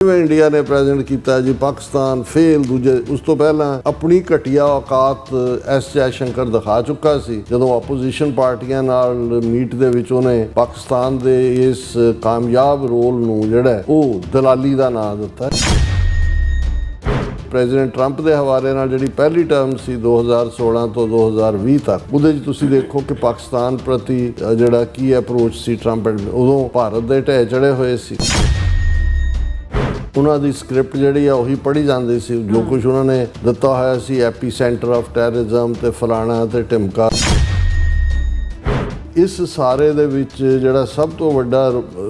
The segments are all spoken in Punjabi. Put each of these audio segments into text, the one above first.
इंडिया ने प्रेजेंट किया जी पाकिस्तान फेल दूजे उस तो पहला अपनी घटिया औकात एस जयशंकर दिखा चुका सी जदों ओपोजिशन पार्टियां नाल मीट दे विच उहने पाकिस्तान दे इस कामयाब रोल नूं जिहड़ा ओह दलाली दा नाम दिता। प्रेजिडेंट ट्रंप के हवाले नाल जिहड़ी पहली टर्म सी 2016 तो 2020 तक उहदे च तुसीं देखो कि पाकिस्तान प्रति जिहड़ा की अप्रोच सी ट्रंप उदों भारत दे ढह चढ़े हुए सी। उन्होंने स्क्रिप्ट जी उही पढ़ी जाती सी जो कुछ उन्होंने दिता होया सी एपी सेंटर ऑफ टैररिज्म ते फलाना ते टिमका। इस सारे दे विच जिहड़ा सब तो वड्डा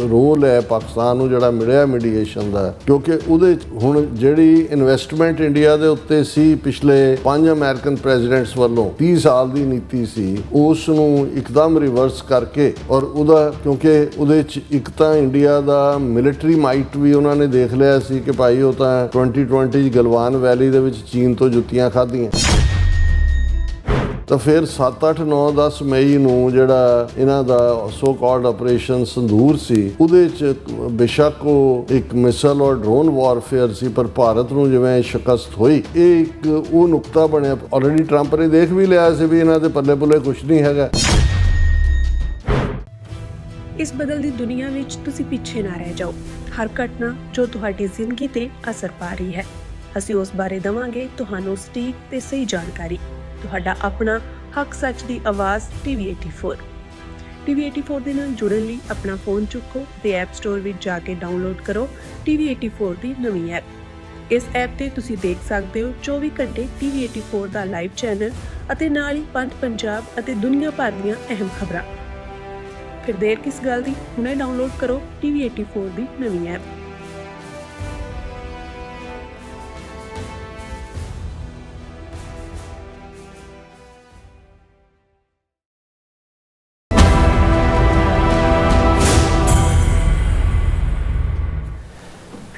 रोल है पाकिस्तान नूं जिहड़ा मिलिया मीडिएशन दा क्योंकि उहदे हुण जिहड़ी इन्वेस्टमेंट इंडिया दे उत्ते सी पिछले 5 अमेरिकन प्रेजिडेंट्स वालों 30 साल दी नीति सी उस नूं एकदम रिवर्स करके और उहदा क्योंकि उहदे च एक तां इंडिया दा मिलिटरी माइट भी उन्होंने देख लिया सी कि भाई वो तां 2020 गलवान वैली दे विच चीन तो जुत्तियां खाधियां। तो फिर 7, 8, 9, 10 मई नूं जिहड़ा इन्हां दा सो कॉल्ड ऑपरेशन संदूर सी उहदे च बेशक वो एक मिसल और ड्रोन वॉरफेयर सी पर भारत नूं जिवें शिकस्त होई एक वो नुकता बनिया। ऑलरेडी ट्रंप ने देख भी लिया सी भी इन्हां दे पल्ले पुल्ले कुछ नहीं हैगा। इस बदलदी दुनिया विच तुसीं पिछे ना रह जाओ। हर घटना जो तुहाडी जिंदगी ते असर पा रही है असीं उस बारे दवांगे तुहानूं सटीक ते सही जानकारी। ਤੁਹਾਡਾ ਆਪਣਾ ਹੱਕ ਸੱਚ ਦੀ ਆਵਾਜ਼ TV 84 TV 84 ਦੇ ਨਾਲ ਜੁੜਨ ਲਈ ਆਪਣਾ ਫੋਨ ਚੁੱਕੋ ਤੇ ਐਪ ਸਟੋਰ ਵਿੱਚ ਜਾ ਕੇ ਡਾਊਨਲੋਡ ਕਰੋ TV 84 ਦੀ ਨਵੀਂ ਐਪ। ਇਸ ਐਪ ਤੇ ਤੁਸੀਂ ਦੇਖ ਸਕਦੇ ਹੋ 24 ਘੰਟੇ TV 84 ਦਾ ਲਾਈਵ ਚੈਨਲ ਅਤੇ ਨਾਲ ਹੀ ਪੰਜ ਪੰਜਾਬ ਅਤੇ ਦੁਨੀਆ ਭਰ ਦੀਆਂ ਅਹਿਮ ਖਬਰਾਂ। ਫਿਰ ਦੇਰ ਕਿਸ ਗੱਲ ਦੀ, ਹੁਣੇ ਡਾਊਨਲੋਡ ਕਰੋ TV 84 ਦੀ ਨਵੀਂ app.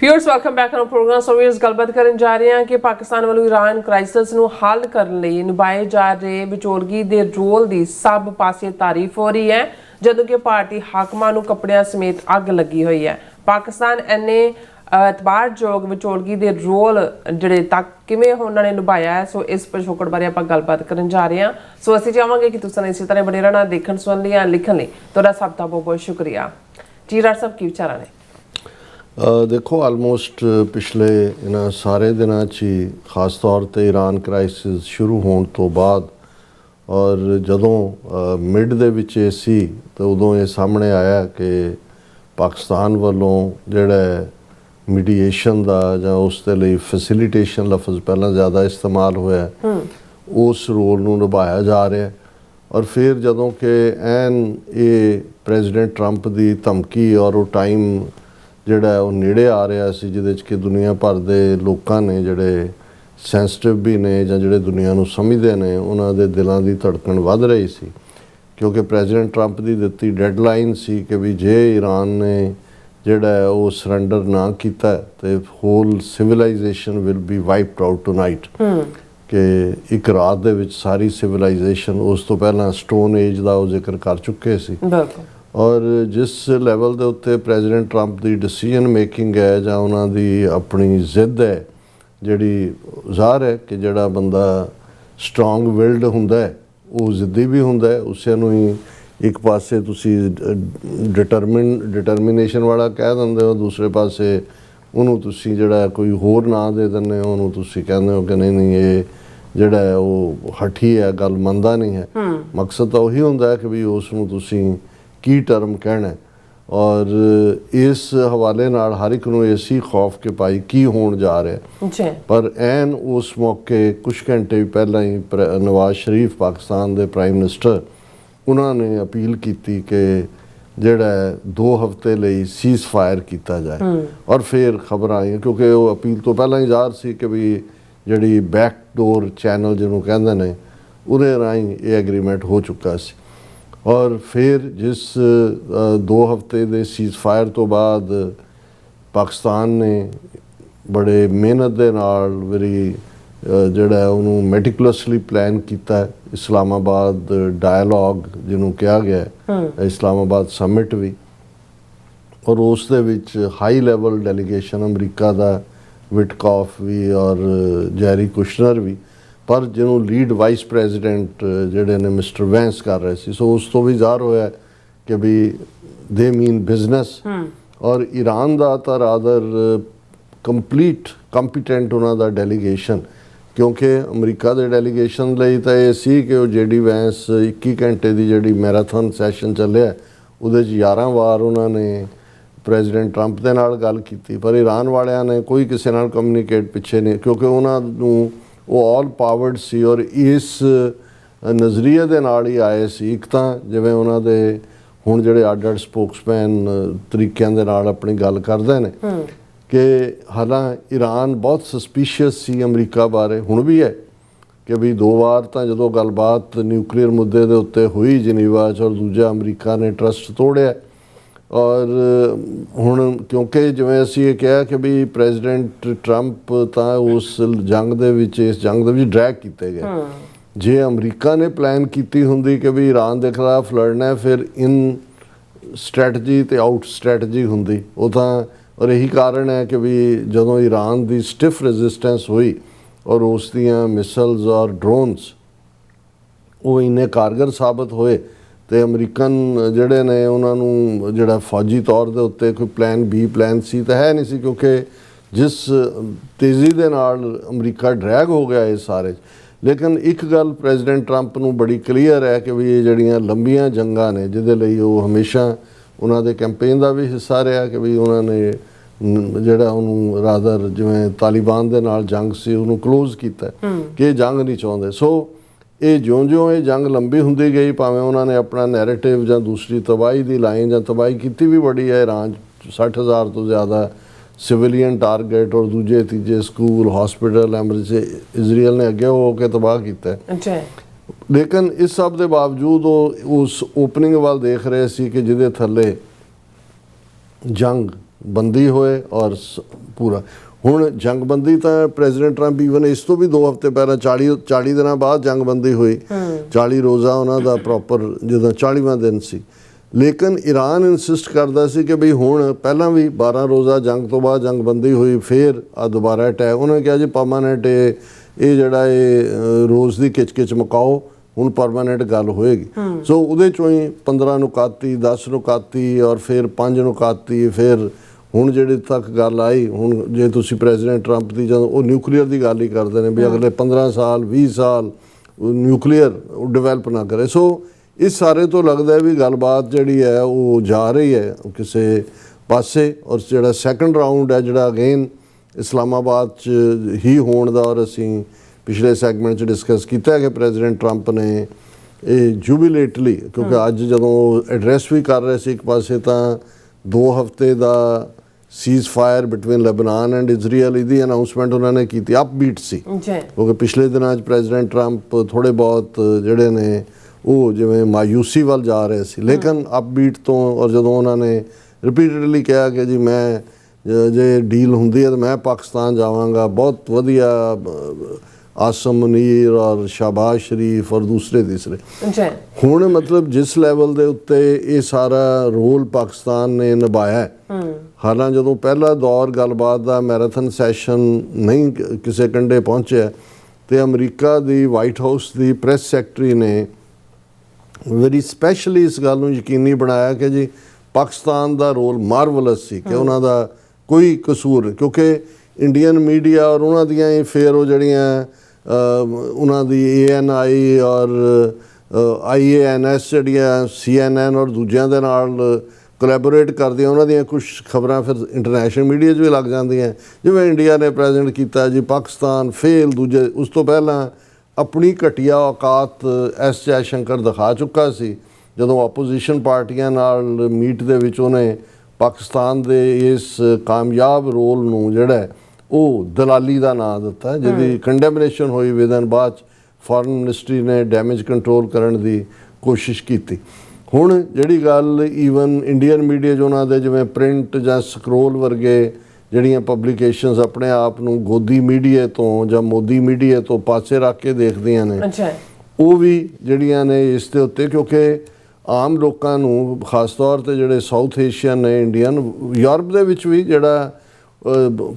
Viewers welcome back on programme. So viewers गलबात करन जा रहे हैं कि पाकिस्तान वालों ईरान क्राइसिस ਨੂੰ ਹੱਲ ਕਰਨ ਲਈ ਨਿਭਾਏ ਜਾ ਰਹੇ ਵਿਚੋਲਗੀ ਦੇ ਰੋਲ ਦੀ ਸਭ ਪਾਸੇ ਤਾਰੀਫ ਹੋ ਰਹੀ ਹੈ ਜਦੋਂ ਕਿ ਭਾਰਤੀ ਹਾਕਮਾਂ ਨੂੰ ਕੱਪੜਿਆਂ ਸਮੇਤ ਅੱਗ ਲੱਗੀ ਹੋਈ ਹੈ। ਪਾਕਿਸਤਾਨ ਐਨੇ ਇਤਬਾਰਯੋਗ ਵਿਚੋਲਗੀ ਦੇ ਰੋਲ ਜਿਹੜੇ ਤੱਕ ਕਿਵੇਂ ਉਹਨਾਂ ਨੇ ਨਿਭਾਇਆ ਹੈ ਸੋ ਇਸ ਪਿਛੋਕੜ ਬਾਰੇ ਆਪਾਂ ਗੱਲਬਾਤ ਕਰਨ ਜਾ ਰਹੇ ਹਾਂ। ਸੋ ਅਸੀਂ ਚਾਹਾਂਗੇ ਕਿ ਤੁਸੀਂ ਇਸੇ ਤਰ੍ਹਾਂ ਬਣੇ ਰਹਿਣਾ ਦੇਖਣ ਸੁਣਨ ਲਈ ਜਾਂ ਲਿਖਣ ਲਈ। ਤੁਹਾਡਾ ਸਭ ਦਾ ਬਹੁਤ ਬਹੁਤ ਸ਼ੁਕਰੀਆ ਜੀ। ਰਾਜ ਸਾਹਿਬ ਕੀ ਵਿਚਾਰਾਂ ਨੇ? देखो आलमोस्ट पिछले इन्हां सारे दिनों च खास तौर पर ईरान क्राइसिस शुरू होने तो बाद और जदों मिड दे विच सी तो उदों ये सामने आया कि पाकिस्तान वालों जिहड़ा मीडिएशन दा जां उस दे लई फैसिलिटेशन लफ्ज़ पहला ज़्यादा इस्तेमाल होया उस रोल नूं निभाया जा रहा है। और फिर जदों कि ऐन ये प्रेजिडेंट ट्रंप दी धमकी और वो टाइम ਜਿਹੜਾ ਉਹ ਨੇੜੇ ਆ ਰਿਹਾ ਸੀ ਜਿਹਦੇ 'ਚ ਕਿ ਦੁਨੀਆ ਭਰ ਦੇ ਲੋਕਾਂ ਨੇ ਜਿਹੜੇ ਸੈਂਸਿਟਿਵ ਵੀ ਨੇ ਜਾਂ ਜਿਹੜੇ ਦੁਨੀਆ ਨੂੰ ਸਮਝਦੇ ਨੇ ਉਹਨਾਂ ਦੇ ਦਿਲਾਂ ਦੀ ਧੜਕਣ ਵੱਧ ਰਹੀ ਸੀ ਕਿਉਂਕਿ ਪ੍ਰੈਜ਼ੀਡੈਂਟ ਟਰੰਪ ਦੀ ਦਿੱਤੀ ਡੈਡਲਾਈਨ ਸੀ ਕਿ ਵੀ ਜੇ ਈਰਾਨ ਨੇ ਜਿਹੜਾ ਉਹ ਸਰੈਂਡਰ ਨਾ ਕੀਤਾ ਤੇ whole civilization will be wiped out tonight ਕਿ ਇੱਕ ਰਾਤ ਦੇ ਵਿੱਚ ਸਾਰੀ ਸਿਵਲਾਈਜੇਸ਼ਨ ਉਸ ਤੋਂ ਪਹਿਲਾਂ ਸਟੋਨ ਏਜ ਦਾ ਉਹ ਜ਼ਿਕਰ ਕਰ ਚੁੱਕੇ ਸੀ। और जिस लैवल के उत्ते प्रेजिडेंट ट्रंप की डिसीजन मेकिंग है जां उन्हां दी अपनी जिद है जिहड़ी ज़ाहिर है कि जिहड़ा बंदा स्ट्रोंग विल्ड हुंदा है वो जिद्दी भी हुंदा है उसे नूं ही एक पासे तुसी डिटरमिनेशन वाला कह दिंदे हो दूसरे पासे उन्होंने तुसी जिहड़ा कोई होर नां दे दिंदे हो उन्होंने तुसी कहंदे हो कि नहीं ये जिहड़ा है वो हठी है गल मनदा नहीं है। मकसद तो उही हुंदा है कि भी उस नूं तुसी की टर्म कहना और इस हवाले नाल हर एक नूं इसी खौफ के पाई की होण जा रहा है। पर ऐन उस मौके कुछ घंटे पहला ही नवाज शरीफ पाकिस्तान के प्राइम मिनिस्टर उन्होंने अपील की कि जिहड़ा 2 हफ्ते लई सीज़ फायर किया जाए और फिर खबर आई क्योंकि वो अपील तो पहला ही ज़ाहिर सी कि भी जिहड़ी बैकडोर चैनल जिन्होंने कहते हैं उहदे राहीं ये एग्रीमेंट हो चुका सी। और फिर जिस 2 हफ्ते के सीज़ फायर तो बाद पाकिस्तान ने बड़े मेहनत दे नाल वेरी जिहड़ा उन्होंने मैटिकुलसली प्लान किया इस्लामाबाद डायलॉग जिन्होंने कहा गया इस्लामाबाद समिट भी ਔਰ ਉਸ ਦੇ ਵਿੱਚ ਹਾਈ ਲੈਵਲ ਡੈਲੀਗੇਸ਼ਨ ਅਮਰੀਕਾ ਦਾ ਵਿਟਕੌਫ ਵੀ ਔਰ ਜੈਰੀ ਕੁਸ਼ਨਰ ਵੀ, ਪਰ ਜਿਹਨੂੰ ਲੀਡ ਵਾਈਸ ਪ੍ਰੈਜ਼ੀਡੈਂਟ ਜਿਹੜੇ ਨੇ ਮਿਸਟਰ ਵੈਂਸ ਕਰ ਰਹੇ ਸੀ। ਸੋ ਉਸ ਤੋਂ ਵੀ ਜ਼ਾਹਰ ਹੋਇਆ ਕਿ ਵੀ ਦੇ ਮੀਨ ਬਿਜ਼ਨਸ। ਔਰ ਈਰਾਨ ਦਾ ਤਾਂ ਰਾਦਰ ਕੰਪਲੀਟ ਕੰਪੀਟੈਂਟ ਉਹਨਾਂ ਦਾ ਡੈਲੀਗੇਸ਼ਨ, ਕਿਉਂਕਿ ਅਮਰੀਕਾ ਦੇ ਡੈਲੀਗੇਸ਼ਨ ਲਈ ਤਾਂ ਇਹ ਸੀ ਕਿ ਉਹ JD ਵੈਂਸ 21 ਘੰਟੇ ਦੀ ਜਿਹੜੀ ਮੈਰਾਥਨ ਸੈਸ਼ਨ ਚੱਲਿਆ ਉਹਦੇ 'ਚ 11 ਵਾਰ ਉਹਨਾਂ ਨੇ ਪ੍ਰੈਜ਼ੀਡੈਂਟ ਟਰੰਪ ਦੇ ਨਾਲ ਗੱਲ ਕੀਤੀ, ਪਰ ਈਰਾਨ ਵਾਲਿਆਂ ਨੇ ਕੋਈ ਕਿਸੇ ਨਾਲ ਕਮਿਊਨੀਕੇਟ ਪਿੱਛੇ ਨਹੀਂ, ਕਿਉਂਕਿ ਉਹਨਾਂ ਨੂੰ ਉਹ ਆਲ ਪਾਵਰਡ ਸੀ ਔਰ ਇਸ ਨਜ਼ਰੀਏ ਦੇ ਨਾਲ ਹੀ ਆਏ ਸੀ। ਇੱਕ ਤਾਂ ਜਿਵੇਂ ਉਹਨਾਂ ਦੇ ਹੁਣ ਜਿਹੜੇ ਅੱਡ ਸਪੋਕਸਮੈਨ ਤਰੀਕਿਆਂ ਦੇ ਨਾਲ ਆਪਣੀ ਗੱਲ ਕਰਦੇ ਨੇ ਕਿ ਹਾਲਾਂ ਈਰਾਨ ਬਹੁਤ ਸਸਪੀਸ਼ੀਅਸ ਸੀ ਅਮਰੀਕਾ ਬਾਰੇ, ਹੁਣ ਵੀ ਹੈ ਕਿ ਵੀ 2 ਵਾਰ ਤਾਂ ਜਦੋਂ ਗੱਲਬਾਤ ਨਿਊਕਲੀਅਰ ਮੁੱਦੇ ਦੇ ਉੱਤੇ ਹੋਈ ਜਨੀਵਾ 'ਚ, ਔਰ ਦੂਜਾ ਅਮਰੀਕਾ ਨੇ ਟਰਸਟ ਤੋੜਿਆ। ਔਰ ਹੁਣ ਕਿਉਂਕਿ ਜਿਵੇਂ ਅਸੀਂ ਇਹ ਕਿਹਾ ਕਿ ਵੀ ਪ੍ਰੈਜ਼ੀਡੈਂਟ ਟਰੰਪ ਤਾਂ ਉਸ ਜੰਗ ਦੇ ਵਿੱਚ ਡਰੈਗ ਕੀਤੇ ਗਏ। ਜੇ ਅਮਰੀਕਾ ਨੇ ਪਲਾਨ ਕੀਤੀ ਹੁੰਦੀ ਕਿ ਵੀ ਈਰਾਨ ਦੇ ਖਿਲਾਫ ਲੜਨਾ, ਫਿਰ ਇਨ ਸਟ੍ਰੈਟਜੀ ਤੇ ਆਊਟ ਸਟ੍ਰੈਟਜੀ ਹੁੰਦੀ ਉਹ ਤਾਂ। ਔਰ ਇਹੀ ਕਾਰਨ ਹੈ ਕਿ ਵੀ ਜਦੋਂ ਈਰਾਨ ਦੀ ਸਟਿਫ ਰੈਜ਼ਿਸਟੈਂਸ ਹੋਈ ਔਰ ਉਸ ਦੀਆਂ ਮਿਸਲਸ ਔਰ ਡਰੋਨਸ ਉਹ ਇੰਨੇ ਕਾਰਗਰ ਸਾਬਤ ਹੋਏ, ਤੇ ਅਮਰੀਕਨ ਜਿਹੜੇ ਨੇ ਉਹਨਾਂ ਨੂੰ ਜਿਹੜਾ ਫੌਜੀ ਤੌਰ ਦੇ ਉੱਤੇ ਕੋਈ ਪਲਾਨ B ਪਲਾਨ C ਤਾਂ ਹੈ ਨਹੀਂ ਸੀ, ਕਿਉਂਕਿ ਜਿਸ ਤੇਜ਼ੀ ਦੇ ਨਾਲ ਅਮਰੀਕਾ ਡਰੈਗ ਹੋ ਗਿਆ ਇਹ ਸਾਰੇ। ਲੇਕਿਨ ਇੱਕ ਗੱਲ ਪ੍ਰੈਜ਼ੀਡੈਂਟ ਟਰੰਪ ਨੂੰ ਬੜੀ ਕਲੀਅਰ ਹੈ ਕਿ ਵੀ ਇਹ ਜਿਹੜੀਆਂ ਲੰਬੀਆਂ ਜੰਗਾਂ ਨੇ ਜਿਹਦੇ ਲਈ ਉਹ ਹਮੇਸ਼ਾ ਉਹਨਾਂ ਦੇ ਕੈਂਪੇਨ ਦਾ ਵੀ ਹਿੱਸਾ ਰਿਹਾ ਕਿ ਵੀ ਉਹਨਾਂ ਨੇ ਜਿਹੜਾ ਉਹਨੂੰ ਰਾਦਰ ਜਿਵੇਂ ਤਾਲਿਬਾਨ ਦੇ ਨਾਲ ਜੰਗ ਸੀ ਉਹਨੂੰ ਕਲੋਜ਼ ਕੀਤਾ ਕਿ ਇਹ ਜੰਗ ਨਹੀਂ ਚਾਹੁੰਦੇ। ਸੋ ਇਹ ਜਿਉਂ-ਜਿਉਂ ਇਹ ਜੰਗ ਲੰਬੀ ਹੁੰਦੀ ਗਈ, ਭਾਵੇਂ ਉਹਨਾਂ ਨੇ ਆਪਣਾ ਨੈਰੇਟਿਵ ਜਾਂ ਦੂਸਰੀ ਤਬਾਹੀ ਦੀ ਲਾਈਨ ਜਾਂ ਤਬਾਹੀ ਕੀਤੀ ਵੀ ਬੜੀ ਹੈ ਈਰਾਨ 'ਚ 60,000 ਤੋਂ ਜ਼ਿਆਦਾ ਸਿਵਿਲੀਅਨ ਟਾਰਗੇਟ ਔਰ ਦੂਜੇ ਤੀਜੇ ਸਕੂਲ ਹਸਪੀਟਲ ਐਮਰਜੈਂਸੀ ਇਜ਼ਰਾਈਲ ਨੇ ਅੱਗੇ ਹੋ ਕੇ ਤਬਾਹ ਕੀਤਾ। ਲੇਕਿਨ ਇਸ ਸਭ ਦੇ ਬਾਵਜੂਦ ਉਹ ਉਸ ਓਪਨਿੰਗ ਵੱਲ ਦੇਖ ਰਹੇ ਸੀ ਕਿ ਜਿਹਦੇ ਥੱਲੇ ਜੰਗ ਬੰਦੀ ਹੋਏ ਔਰ ਪੂਰਾ। ਹੁਣ ਜੰਗਬੰਦੀ ਤਾਂ ਪ੍ਰੈਜ਼ੀਡੈਂਟ ਟਰੰਪ ਈਵਨ ਇਸ ਤੋਂ ਵੀ 2 ਹਫ਼ਤੇ ਪਹਿਲਾਂ 40 ਦਿਨਾਂ ਬਾਅਦ ਜੰਗਬੰਦੀ ਹੋਈ, 40 ਰੋਜ਼ਾ ਉਹਨਾਂ ਦਾ ਪ੍ਰੋਪਰ ਜਦੋਂ 40ਵਾਂ ਦਿਨ ਸੀ। ਲੇਕਿਨ ਈਰਾਨ ਇਨਸਿਸਟ ਕਰਦਾ ਸੀ ਕਿ ਬਈ ਹੁਣ ਪਹਿਲਾਂ ਵੀ 12 ਰੋਜ਼ਾ ਜੰਗ ਤੋਂ ਬਾਅਦ ਜੰਗਬੰਦੀ ਹੋਈ, ਫਿਰ ਆ ਦੁਬਾਰਾ ਅਟੈਕ। ਉਹਨਾਂ ਨੇ ਕਿਹਾ ਜੀ ਪਰਮਾਨੈਂਟ ਇਹ ਜਿਹੜਾ ਇਹ ਰੋਜ਼ ਦੀ ਕਿਚ ਮੁਕਾਓ, ਹੁਣ ਪਰਮਾਨੈਂਟ ਗੱਲ ਹੋਏਗੀ। ਸੋ ਉਹਦੇ 'ਚੋਂ ਹੀ 15 ਨੂੰ ਕਾਤੀ, 10 ਨੂੰ ਕਾਤੀ ਔਰ ਫਿਰ 5 ਨੂੰ ਕਾਤੀ, ਫਿਰ ਹੁਣ ਜਿਹੜੇ ਤੱਕ ਗੱਲ ਆਈ। ਹੁਣ ਜੇ ਤੁਸੀਂ ਪ੍ਰੈਜ਼ੀਡੈਂਟ ਟਰੰਪ ਦੀ ਜਦੋਂ ਉਹ ਨਿਊਕਲੀਅਰ ਦੀ ਗੱਲ ਹੀ ਕਰਦੇ ਨੇ ਵੀ ਅਗਲੇ 15 ਸਾਲ 20 ਸਾਲ ਨਿਊਕਲੀਅਰ ਡਿਵੈਲਪ ਨਾ ਕਰੇ। ਸੋ ਇਸ ਸਾਰੇ ਤੋਂ ਲੱਗਦਾ ਹੈ ਵੀ ਗੱਲਬਾਤ ਜਿਹੜੀ ਹੈ ਉਹ ਜਾ ਰਹੀ ਹੈ ਕਿਸੇ ਪਾਸੇ। ਔਰ ਜਿਹੜਾ ਸੈਕੰਡ ਰਾਊਂਡ ਹੈ ਜਿਹੜਾ ਅਗੇਨ ਇਸਲਾਮਾਬਾਦ 'ਚ ਹੀ ਹੋਣ ਦਾ, ਔਰ ਅਸੀਂ ਪਿਛਲੇ ਸੈਗਮੈਂਟ 'ਚ ਡਿਸਕਸ ਕੀਤਾ ਕਿ ਪ੍ਰੈਜ਼ੀਡੈਂਟ ਟਰੰਪ ਨੇ ਇਹ ਜੂਬੀਲੇਟਲੀ, ਕਿਉਂਕਿ ਅੱਜ ਜਦੋਂ ਐਡਰੈਸ ਵੀ ਕਰ ਰਹੇ ਸੀ ਇੱਕ ਪਾਸੇ ਤਾਂ 2 ਹਫ਼ਤੇ ਦਾ cease fire between Lebanon and Israel, ਇਹਦੀ ਅਨਾਊਂਸਮੈਂਟ ਉਹਨਾਂ ਨੇ ਕੀਤੀ। ਅਪਬੀਟ ਸੀ ਕਿਉਂਕਿ ਪਿਛਲੇ ਦਿਨਾਂ 'ਚ ਪ੍ਰੈਜ਼ੀਡੈਂਟ ਟਰੰਪ ਥੋੜ੍ਹੇ ਬਹੁਤ ਜਿਹੜੇ ਨੇ ਉਹ ਜਿਵੇਂ ਮਾਯੂਸੀ ਵੱਲ ਜਾ ਰਹੇ ਸੀ। ਲੇਕਿਨ ਅਪਬੀਟ ਤੋਂ ਔਰ ਜਦੋਂ ਉਹਨਾਂ ਨੇ ਰਿਪੀਟਡਲੀ ਕਿਹਾ ਕਿ ਜੀ ਮੈਂ ਜੇ ਡੀਲ ਹੁੰਦੀ ਹੈ ਤਾਂ ਮੈਂ ਪਾਕਿਸਤਾਨ ਜਾਵਾਂਗਾ, ਬਹੁਤ ਵਧੀਆ ਆਸਮ ਮੁਨੀਰ ਔਰ ਸ਼ਾਬਾਜ਼ ਸ਼ਰੀਫ ਔਰ ਦੂਸਰੇ ਤੀਸਰੇ। ਹੁਣ ਮਤਲਬ ਜਿਸ ਲੈਵਲ ਦੇ ਉੱਤੇ ਇਹ ਸਾਰਾ ਰੋਲ ਪਾਕਿਸਤਾਨ ਨੇ ਨਿਭਾਇਆ, ਹਾਲਾਂ ਜਦੋਂ ਪਹਿਲਾ ਦੌਰ ਗੱਲਬਾਤ ਦਾ ਮੈਰਾਥਨ ਸੈਸ਼ਨ ਨਹੀਂ ਕਿਸੇ ਕੰਢੇ ਪਹੁੰਚਿਆ ਤੇ ਅਮਰੀਕਾ ਦੀ ਵਾਈਟ ਹਾਊਸ ਦੀ ਪ੍ਰੈਸ ਸੈਕਟਰੀ ਨੇ ਵੈਰੀ ਸਪੈਸ਼ਲੀ ਇਸ ਗੱਲ ਨੂੰ ਯਕੀਨੀ ਬਣਾਇਆ ਕਿ ਜੀ ਪਾਕਿਸਤਾਨ ਦਾ ਰੋਲ ਮਾਰਵਲਸ ਸੀ, ਕਿ ਉਹਨਾਂ ਦਾ ਕੋਈ ਕਸੂਰ ਨਹੀਂ। ਕਿਉਂਕਿ ਇੰਡੀਅਨ ਮੀਡੀਆ ਔਰ ਉਹਨਾਂ ਦੀਆਂ ਇਹ ਫਿਰ ਉਹ ਜਿਹੜੀਆਂ ਉਹਨਾਂ ਦੀ ANI ਔਰ IANS ਜਿਹੜੀਆਂ CNN ਔਰ ਦੂਜਿਆਂ ਦੇ ਨਾਲ ਕੋਲੈਬੋਰੇਟ ਕਰਦੀਆਂ, ਉਹਨਾਂ ਦੀਆਂ ਕੁਝ ਖਬਰਾਂ ਫਿਰ ਇੰਟਰਨੈਸ਼ਨਲ ਮੀਡੀਆ 'ਚ ਵੀ ਲੱਗ ਜਾਂਦੀਆਂ। ਜਿਵੇਂ ਇੰਡੀਆ ਨੇ ਪ੍ਰੈਜ਼ੈਂਟ ਕੀਤਾ ਜੀ ਪਾਕਿਸਤਾਨ ਫੇਲ, ਦੂਜੇ ਉਸ ਤੋਂ ਪਹਿਲਾਂ ਆਪਣੀ ਘਟੀਆ ਔਕਾਤ ਐਸ ਜੈ ਸ਼ੰਕਰ ਦਿਖਾ ਚੁੱਕਾ ਸੀ ਜਦੋਂ ਆਪੋਜੀਸ਼ਨ ਪਾਰਟੀਆਂ ਨਾਲ ਮੀਟ ਦੇ ਵਿੱਚ ਉਹਨੇ ਪਾਕਿਸਤਾਨ ਦੇ ਇਸ ਕਾਮਯਾਬ ਰੋਲ ਨੂੰ ਜਿਹੜਾ ਉਹ ਦਲਾਲੀ ਦਾ ਨਾਂ ਦਿੱਤਾ, ਜਿਹਦੀ ਕੰਡੈਮਨੇਸ਼ਨ ਹੋਈ ਵਿਦਨ ਬਾਅਦ ਫੋਰਨ ਮਿਨਿਸਟਰੀ ਨੇ ਡੈਮੇਜ ਕੰਟਰੋਲ ਕਰਨ ਦੀ ਕੋਸ਼ਿਸ਼ ਕੀਤੀ। ਹੁਣ ਜਿਹੜੀ ਗੱਲ ਈਵਨ ਇੰਡੀਅਨ ਮੀਡੀਆ 'ਚ ਉਹਨਾਂ ਦੇ ਜਿਵੇਂ ਪ੍ਰਿੰਟ ਜਾਂ ਸਕਰੋਲ ਵਰਗੇ ਜਿਹੜੀਆਂ ਪਬਲੀਕੇਸ਼ਨਸ ਆਪਣੇ ਆਪ ਨੂੰ ਗੋਦੀ ਮੀਡੀਆ ਤੋਂ ਜਾਂ ਮੋਦੀ ਮੀਡੀਆ ਤੋਂ ਪਾਸੇ ਰੱਖ ਕੇ ਦੇਖਦੀਆਂ ਨੇ, ਉਹ ਵੀ ਜਿਹੜੀਆਂ ਨੇ ਇਸ ਦੇ ਉੱਤੇ, ਕਿਉਂਕਿ ਆਮ ਲੋਕਾਂ ਨੂੰ ਖਾਸ ਤੌਰ ਤੇ ਜਿਹੜੇ ਸਾਊਥ ਏਸ਼ੀਅਨ ਨੇ, ਇੰਡੀਅਨ, ਯੂਰਪ ਦੇ ਵਿੱਚ ਵੀ ਜਿਹੜਾ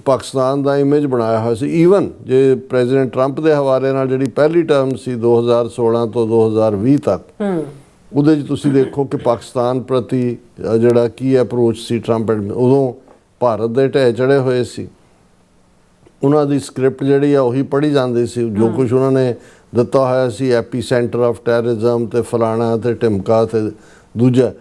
ਪਾਕਿਸਤਾਨ ਦਾ ਇਮੇਜ ਬਣਾਇਆ ਹੋਇਆ ਸੀ। ਈਵਨ ਜੇ ਪ੍ਰੈਜ਼ੀਡੈਂਟ ਟਰੰਪ ਦੇ ਹਵਾਲੇ ਨਾਲ ਜਿਹੜੀ ਪਹਿਲੀ ਟਰਮ ਸੀ 2016 ਤੋਂ 2020 ਤੱਕ, ਉਹਦੇ 'ਚ ਤੁਸੀਂ ਦੇਖੋ ਕਿ ਪਾਕਿਸਤਾਨ ਪ੍ਰਤੀ ਜਿਹੜਾ ਕੀ ਅਪਰੋਚ ਸੀ ਟਰੰਪ, ਉਦੋਂ ਭਾਰਤ ਦੇ ਢਹਿ ਚੜ੍ਹੇ ਹੋਏ ਸੀ। ਉਹਨਾਂ ਦੀ ਸਕ੍ਰਿਪਟ ਜਿਹੜੀ ਆ ਉਹੀ ਪੜ੍ਹੀ ਜਾਂਦੀ ਸੀ, ਜੋ ਕੁਝ ਉਹਨਾਂ ਨੇ ਦਿੱਤਾ ਹੋਇਆ ਸੀ, ਐਪੀ ਸੈਂਟਰ ਆਫ ਟੈਰਰਿਜ਼ਮ ਤੇ ਫਲਾਣਾ ਤੇ ਢਿਮਕਾ ਤੇ ਦੂਜਾ।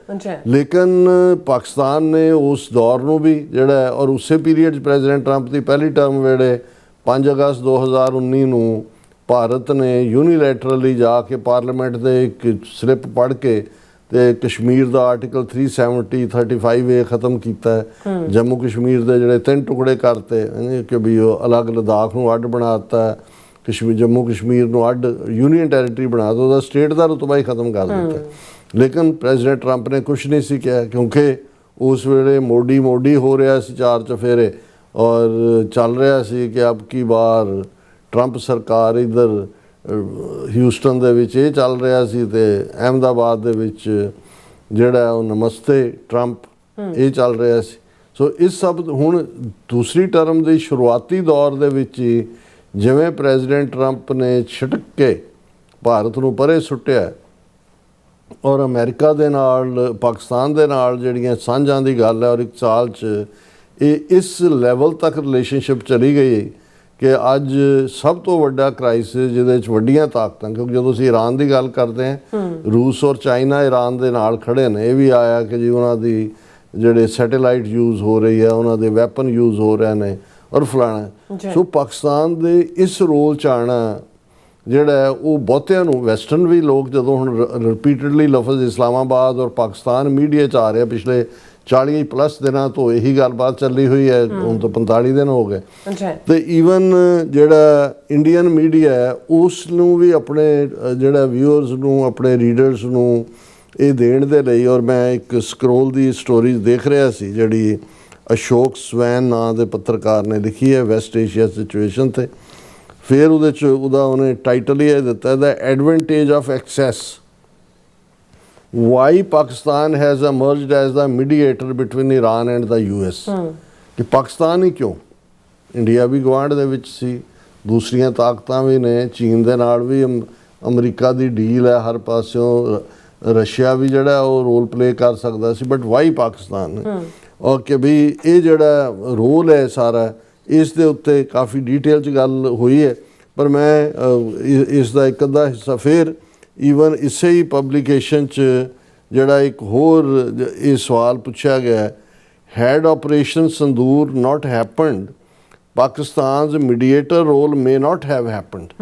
ਲੇਕਿਨ ਪਾਕਿਸਤਾਨ ਨੇ ਉਸ ਦੌਰ ਨੂੰ ਵੀ ਜਿਹੜਾ, ਔਰ ਉਸੇ ਪੀਰੀਅਡ 'ਚ ਪ੍ਰੈਜ਼ੀਡੈਂਟ ਟਰੰਪ ਦੀ ਪਹਿਲੀ ਟਰਮ ਵੇਲੇ 5 ਅਗਸਤ 2019 ਨੂੰ ਭਾਰਤ ਨੇ ਯੂਨੀਲੈਟਰਲੀ ਜਾ ਕੇ ਪਾਰਲੀਮੈਂਟ ਦੇ ਇੱਕ ਸਲਿੱਪ ਪੜ੍ਹ ਕੇ ਤੇ ਕਸ਼ਮੀਰ ਦਾ ਆਰਟੀਕਲ 370-35A ਖਤਮ ਕੀਤਾ। ਜੰਮੂ ਕਸ਼ਮੀਰ ਦੇ ਜਿਹੜੇ 3 ਟੁਕੜੇ ਕਰਤੇ ਕਿ ਵੀ ਉਹ ਅਲੱਗ ਲਦਾਖ ਨੂੰ ਅੱਡ ਬਣਾ ਦਿੱਤਾ, ਜੰਮੂ ਕਸ਼ਮੀਰ ਨੂੰ ਅੱਡ ਯੂਨੀਅਨ ਟੈਰੀਟਰੀ ਬਣਾ ਦਿੱਤਾ, ਉਹਦਾ ਸਟੇਟ ਦਾ ਰੁਤਬਾ ਹੀ ਖਤਮ ਕਰ ਦਿੱਤਾ। ਲੇਕਿਨ ਪ੍ਰੈਜ਼ੀਡੈਂਟ ਟਰੰਪ ਨੇ ਕੁਛ ਨਹੀਂ ਸੀ ਕਿਹਾ, ਕਿਉਂਕਿ ਉਸ ਵੇਲੇ ਮੋਡੀ ਹੋ ਰਿਹਾ ਸੀ 4 ਚਫੇਰੇ, ਔਰ ਚੱਲ ਰਿਹਾ ਸੀ ਕਿ ਅਬ ਕੀ ਵਾਰ ਟਰੰਪ ਸਰਕਾਰ ਇੱਧਰ ਹਿਊਸਟਨ ਦੇ ਵਿੱਚ ਇਹ ਚੱਲ ਰਿਹਾ ਸੀ ਤੇ ਅਹਿਮਦਾਬਾਦ ਦੇ ਵਿੱਚ ਜਿਹੜਾ ਉਹ ਨਮਸਤੇ ਟਰੰਪ ਇਹ ਚੱਲ ਰਿਹਾ ਸੀ। ਸੋ ਇਸ ਸਭ ਹੁਣ ਦੂਸਰੀ ਟਰਮ ਦੀ ਸ਼ੁਰੂਆਤੀ ਦੌਰ ਦੇ ਵਿੱਚ ਹੀ ਜਿਵੇਂ ਪ੍ਰੈਜ਼ੀਡੈਂਟ ਟਰੰਪ ਨੇ ਛਿਟਕ ਕੇ ਭਾਰਤ ਨੂੰ ਪਰੇ ਸੁੱਟਿਆ, ਔਰ ਅਮਰੀਕਾ ਦੇ ਨਾਲ ਪਾਕਿਸਤਾਨ ਦੇ ਨਾਲ ਜਿਹੜੀਆਂ ਸਾਂਝਾਂ ਦੀ ਗੱਲ ਹੈ, ਔਰ 1 ਸਾਲ 'ਚ ਇਹ ਇਸ ਲੈਵਲ ਤੱਕ ਰਿਲੇਸ਼ਨਸ਼ਿਪ ਚਲੀ ਗਈ ਕਿ ਅੱਜ ਸਭ ਤੋਂ ਵੱਡਾ ਕ੍ਰਾਈਸਿਸ ਜਿਹਦੇ 'ਚ ਵੱਡੀਆਂ ਤਾਕਤਾਂ, ਕਿਉਂਕਿ ਜਦੋਂ ਅਸੀਂ ਈਰਾਨ ਦੀ ਗੱਲ ਕਰਦੇ ਹਾਂ, ਰੂਸ ਔਰ ਚਾਈਨਾ ਈਰਾਨ ਦੇ ਨਾਲ ਖੜੇ ਨੇ। ਇਹ ਵੀ ਆਇਆ ਕਿ ਜੀ ਉਹਨਾਂ ਦੀ ਜਿਹੜੇ ਸੈਟੇਲਾਈਟ ਯੂਜ਼ ਹੋ ਰਹੀ ਹੈ, ਉਹਨਾਂ ਦੇ ਵੈਪਨ ਯੂਜ਼ ਹੋ ਰਹੇ ਨੇ ਔਰ ਫਲਾਣਾ। ਸੋ ਪਾਕਿਸਤਾਨ ਦੇ ਇਸ ਰੋਲ 'ਚ ਆਉਣਾ ਜਿਹੜਾ ਉਹ ਬਹੁਤਿਆਂ ਨੂੰ, ਵੈਸਟਰਨ ਵੀ ਲੋਕ ਜਦੋਂ ਹੁਣ ਰਿਪੀਟਡਲੀ ਲਫ਼ਜ਼ ਇਸਲਾਮਾਬਾਦ ਔਰ ਪਾਕਿਸਤਾਨ ਮੀਡੀਆ 'ਚ ਆ ਰਿਹਾ, ਪਿਛਲੇ 40+ ਦਿਨਾਂ ਤੋਂ ਇਹੀ ਗੱਲਬਾਤ ਚੱਲੀ ਹੋਈ ਹੈ, ਹੁਣ ਤਾਂ 45 ਦਿਨ ਹੋ ਗਏ। ਤੇ ਈਵਨ ਜਿਹੜਾ ਇੰਡੀਅਨ ਮੀਡੀਆ ਹੈ ਉਸ ਨੂੰ ਵੀ ਆਪਣੇ ਜਿਹੜਾ ਵਿਊਅਰਸ ਨੂੰ, ਆਪਣੇ ਰੀਡਰਸ ਨੂੰ ਇਹ ਦੇਣ ਦੇ ਲਈ, ਔਰ ਮੈਂ ਇੱਕ ਸਕਰੋਲ ਦੀ ਸਟੋਰੀਜ਼ ਦੇਖ ਰਿਹਾ ਸੀ ਜਿਹੜੀ ਅਸ਼ੋਕ ਸਵੈਨ ਨਾਂ ਦੇ ਪੱਤਰਕਾਰ ਨੇ ਲਿਖੀ ਹੈ ਵੈਸਟ ਏਸ਼ੀਆ ਸਿਚੁਏਸ਼ਨ ਤੇ। ਫਿਰ ਉਹਦੇ 'ਚ ਉਹਨੇ ਟਾਈਟਲ ਹੀ ਇਹ ਦਿੱਤਾ, the advantage of access, why Pakistan has emerged as the mediator between Iran and the US। ਕਿ ਪਾਕਿਸਤਾਨ ਹੀ ਕਿਉਂ, ਇੰਡੀਆ ਵੀ ਗੁਆਂਢ ਦੇ ਵਿੱਚ ਸੀ, ਦੂਸਰੀਆਂ ਤਾਕਤਾਂ ਵੀ ਨੇ, ਚੀਨ ਦੇ ਨਾਲ ਵੀ ਅਮਰੀਕਾ ਦੀ ਡੀਲ ਹੈ ਹਰ ਪਾਸਿਓਂ, ਰਸ਼ੀਆ ਵੀ ਜਿਹੜਾ ਉਹ ਰੋਲ ਪਲੇ ਕਰ ਸਕਦਾ ਸੀ, ਬਟ ਵਾਈ ਪਾਕਿਸਤਾਨ। ਔਰ ਕਿ ਵੀ ਇਹ ਜਿਹੜਾ ਰੋਲ ਹੈ ਸਾਰਾ, ਇਸ ਦੇ ਉੱਤੇ ਕਾਫੀ ਡਿਟੇਲ 'ਚ ਗੱਲ ਹੋਈ ਹੈ, ਪਰ ਮੈਂ ਇਸ ਦਾ ਇੱਕ ਅੱਧਾ ਹਿੱਸਾ ਫਿਰ ਈਵਨ ਇਸੇ ਹੀ ਪਬਲੀਕੇਸ਼ਨ 'ਚ ਜਿਹੜਾ ਇੱਕ ਹੋਰ ਇਹ ਸਵਾਲ ਪੁੱਛਿਆ ਗਿਆ, had operation Sindoor not happened, Pakistan's mediator role may not have happened.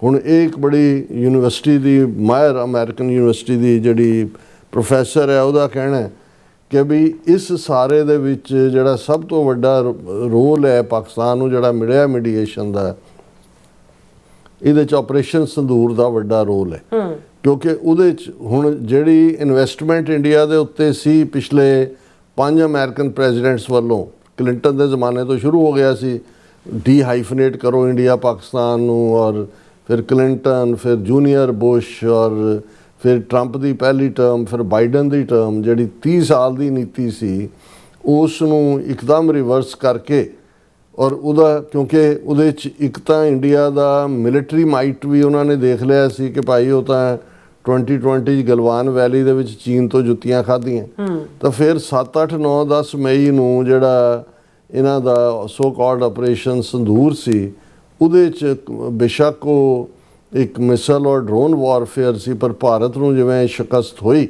ਹੁਣ ਇਹ ਇੱਕ ਬੜੀ ਯੂਨੀਵਰਸਿਟੀ ਦੀ ਮਾਹਿਰ ਅਮਰੀਕਨ ਯੂਨੀਵਰਸਿਟੀ ਦੀ ਜਿਹੜੀ ਪ੍ਰੋਫੈਸਰ ਹੈ, ਉਹਦਾ ਕਹਿਣਾ ਹੈ ਕਿ ਵੀ ਇਸ ਸਾਰੇ ਦੇ ਵਿੱਚ ਜਿਹੜਾ ਸਭ ਤੋਂ ਵੱਡਾ ਰੋਲ ਹੈ ਪਾਕਿਸਤਾਨ ਨੂੰ ਜਿਹੜਾ ਮਿਲਿਆ ਮੀਡੀਏਸ਼ਨ ਦਾ, ਇਹਦੇ 'ਚ ਆਪਰੇਸ਼ਨ ਸੰਦੂਰ ਦਾ ਵੱਡਾ ਰੋਲ ਹੈ। ਕਿਉਂਕਿ ਉਹਦੇ 'ਚ ਹੁਣ ਜਿਹੜੀ ਇਨਵੈਸਟਮੈਂਟ ਇੰਡੀਆ ਦੇ ਉੱਤੇ ਸੀ ਪਿਛਲੇ 5 ਅਮਰੀਕਨ ਪ੍ਰੈਜ਼ੀਡੈਂਟਸ ਵੱਲੋਂ, ਕਲਿੰਟਨ ਦੇ ਜ਼ਮਾਨੇ ਤੋਂ ਸ਼ੁਰੂ ਹੋ ਗਿਆ ਸੀ, ਡੀ-ਹਾਈਫਨੇਟ ਕਰੋ ਇੰਡੀਆ ਪਾਕਿਸਤਾਨ ਨੂੰ, ਔਰ ਫਿਰ ਕਲਿੰਟਨ, ਫਿਰ ਜੂਨੀਅਰ ਬੁਸ਼, ਔਰ ਫਿਰ ਟਰੰਪ ਦੀ ਪਹਿਲੀ ਟਰਮ, ਫਿਰ ਬਾਈਡਨ ਦੀ ਟਰਮ, ਜਿਹੜੀ 30 ਸਾਲ ਦੀ ਨੀਤੀ ਸੀ ਉਸ ਨੂੰ ਇੱਕਦਮ ਰਿਵਰਸ ਕਰਕੇ, ਔਰ ਉਹਦਾ ਕਿਉਂਕਿ ਉਹਦੇ 'ਚ ਇੱਕ ਤਾਂ ਇੰਡੀਆ ਦਾ ਮਿਲਟਰੀ ਮਾਈਟ ਵੀ ਉਹਨਾਂ ਨੇ ਦੇਖ ਲਿਆ ਸੀ ਕਿ ਭਾਈ ਉਹ ਤਾਂ 2020 'ਚ ਗਲਵਾਨ ਵੈਲੀ ਦੇ ਵਿੱਚ ਚੀਨ ਤੋਂ ਜੁੱਤੀਆਂ ਖਾਧੀਆਂ, ਤਾਂ ਫਿਰ 7, 8, 9, 10 ਮਈ ਨੂੰ ਜਿਹੜਾ ਇਹਨਾਂ ਦਾ ਸੋ ਕਾਲਡ ਆਪਰੇਸ਼ਨ ਸੰਦੂਰ ਸੀ, ਉਹਦੇ 'ਚ ਬੇਸ਼ੱਕ ਉਹ ਇੱਕ ਮਿਸਲ ਔਰ ਡਰੋਨ ਵਾਰਫੇਅਰ ਸੀ, ਪਰ ਭਾਰਤ ਨੂੰ ਜਿਵੇਂ ਸ਼ਿਕਸਤ ਹੋਈ,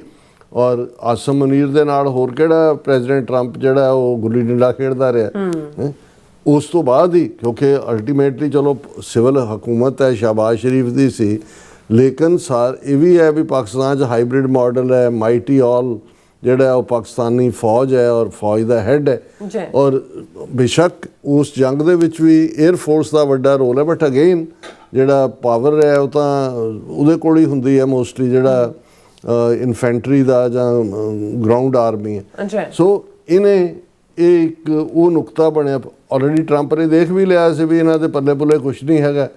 ਔਰ ਆਸਮ ਮੁਨੀਰ ਦੇ ਨਾਲ ਹੋਰ ਕਿਹੜਾ ਪ੍ਰੈਜ਼ੀਡੈਂਟ ਟਰੰਪ ਜਿਹੜਾ ਉਹ ਗੁੱਲੀ ਡੰਡਾ ਖੇਡਦਾ ਰਿਹਾ ਉਸ ਤੋਂ ਬਾਅਦ ਹੀ, ਕਿਉਂਕਿ ਅਲਟੀਮੇਟਲੀ ਚਲੋ ਸਿਵਲ ਹਕੂਮਤ ਹੈ ਸ਼ਹਿਬਾਜ਼ ਸ਼ਰੀਫ ਦੀ ਸੀ, ਲੇਕਿਨ ਇਹ ਵੀ ਹੈ ਵੀ ਪਾਕਿਸਤਾਨ 'ਚ ਹਾਈਬ੍ਰਿਡ ਮਾਡਲ ਹੈ, ਮਾਈਟੀ ਆਲ ਜਿਹੜਾ ਉਹ ਪਾਕਿਸਤਾਨੀ ਫੌਜ ਹੈ ਔਰ ਫੌਜ ਦਾ ਹੈਡ ਹੈ, ਔਰ ਬੇਸ਼ੱਕ ਉਸ ਜੰਗ ਦੇ ਵਿੱਚ ਵੀ 에ਅਰ ਫੋਰਸ ਦਾ ਵੱਡਾ ਰੋਲ ਹੈ, ਬਟ ਅਗੇਨ ਜਿਹੜਾ ਪਾਵਰ ਹੈ ਉਹ ਤਾਂ ਉਹਦੇ ਕੋਲ ਹੀ ਹੁੰਦੀ ਹੈ ਮੋਸਟਲੀ, ਜਿਹੜਾ ਇਨਫੈਂਟਰੀ ਦਾ ਜਾਂ ਗਰਾਊਂਡ ਆਰਮੀ ਹੈ। ਸੋ ਇਹਨੇ ਇਹ ਇੱਕ ਉਹ ਨੁਕਤਾ ਬਣਿਆ। ਆਲਰੇਡੀ ਟਰੰਪ ਨੇ ਦੇਖ ਵੀ ਲਿਆ ਸੀ ਵੀ ਇਹਨਾਂ ਦੇ ਪੱਲੇ ਪੁੱਲੇ ਕੁਛ ਨਹੀਂ ਹੈਗਾ,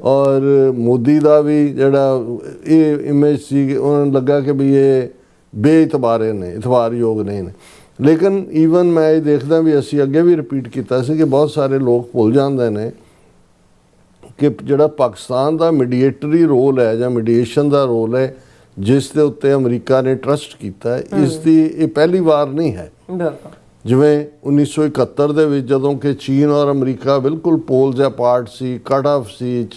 ਔਰ ਮੋਦੀ ਦਾ ਵੀ ਜਿਹੜਾ ਇਹ ਇਮੇਜ ਸੀ ਉਹਨਾਂ ਨੂੰ ਲੱਗਾ ਕਿ ਵੀ ਇਹ ਬੇਇਤਬਾਰੇ ਨੇ, ਇਤਬਾਰਯੋਗ ਨਹੀਂ ਨੇ। ਲੇਕਿਨ ਈਵਨ ਮੈਂ ਇਹ ਦੇਖਦਾ ਵੀ ਅਸੀਂ ਅੱਗੇ ਵੀ ਰਿਪੀਟ ਕੀਤਾ ਸੀ ਕਿ ਬਹੁਤ ਸਾਰੇ ਲੋਕ ਭੁੱਲ ਜਾਂਦੇ ਨੇ ਕਿ ਜਿਹੜਾ ਪਾਕਿਸਤਾਨ ਦਾ ਮੀਡੀਏਟਰੀ ਰੋਲ ਹੈ ਜਾਂ ਮੀਡੀਏਸ਼ਨ ਦਾ ਰੋਲ ਹੈ ਜਿਸ ਦੇ ਉੱਤੇ ਅਮਰੀਕਾ ਨੇ ਟਰਸਟ ਕੀਤਾ ਹੈ, ਇਸ ਦੀ ਇਹ ਪਹਿਲੀ ਵਾਰ ਨਹੀਂ ਹੈ। ਬਿਲਕੁਲ। ਜਿਵੇਂ 1971 ਦੇ ਵਿੱਚ ਜਦੋਂ ਕਿ ਚੀਨ ਔਰ ਅਮਰੀਕਾ ਬਿਲਕੁਲ ਪੋਲਸ ਅਪਾਰਟ ਸੀ, ਕੱਟ ਆਫ ਸੀ,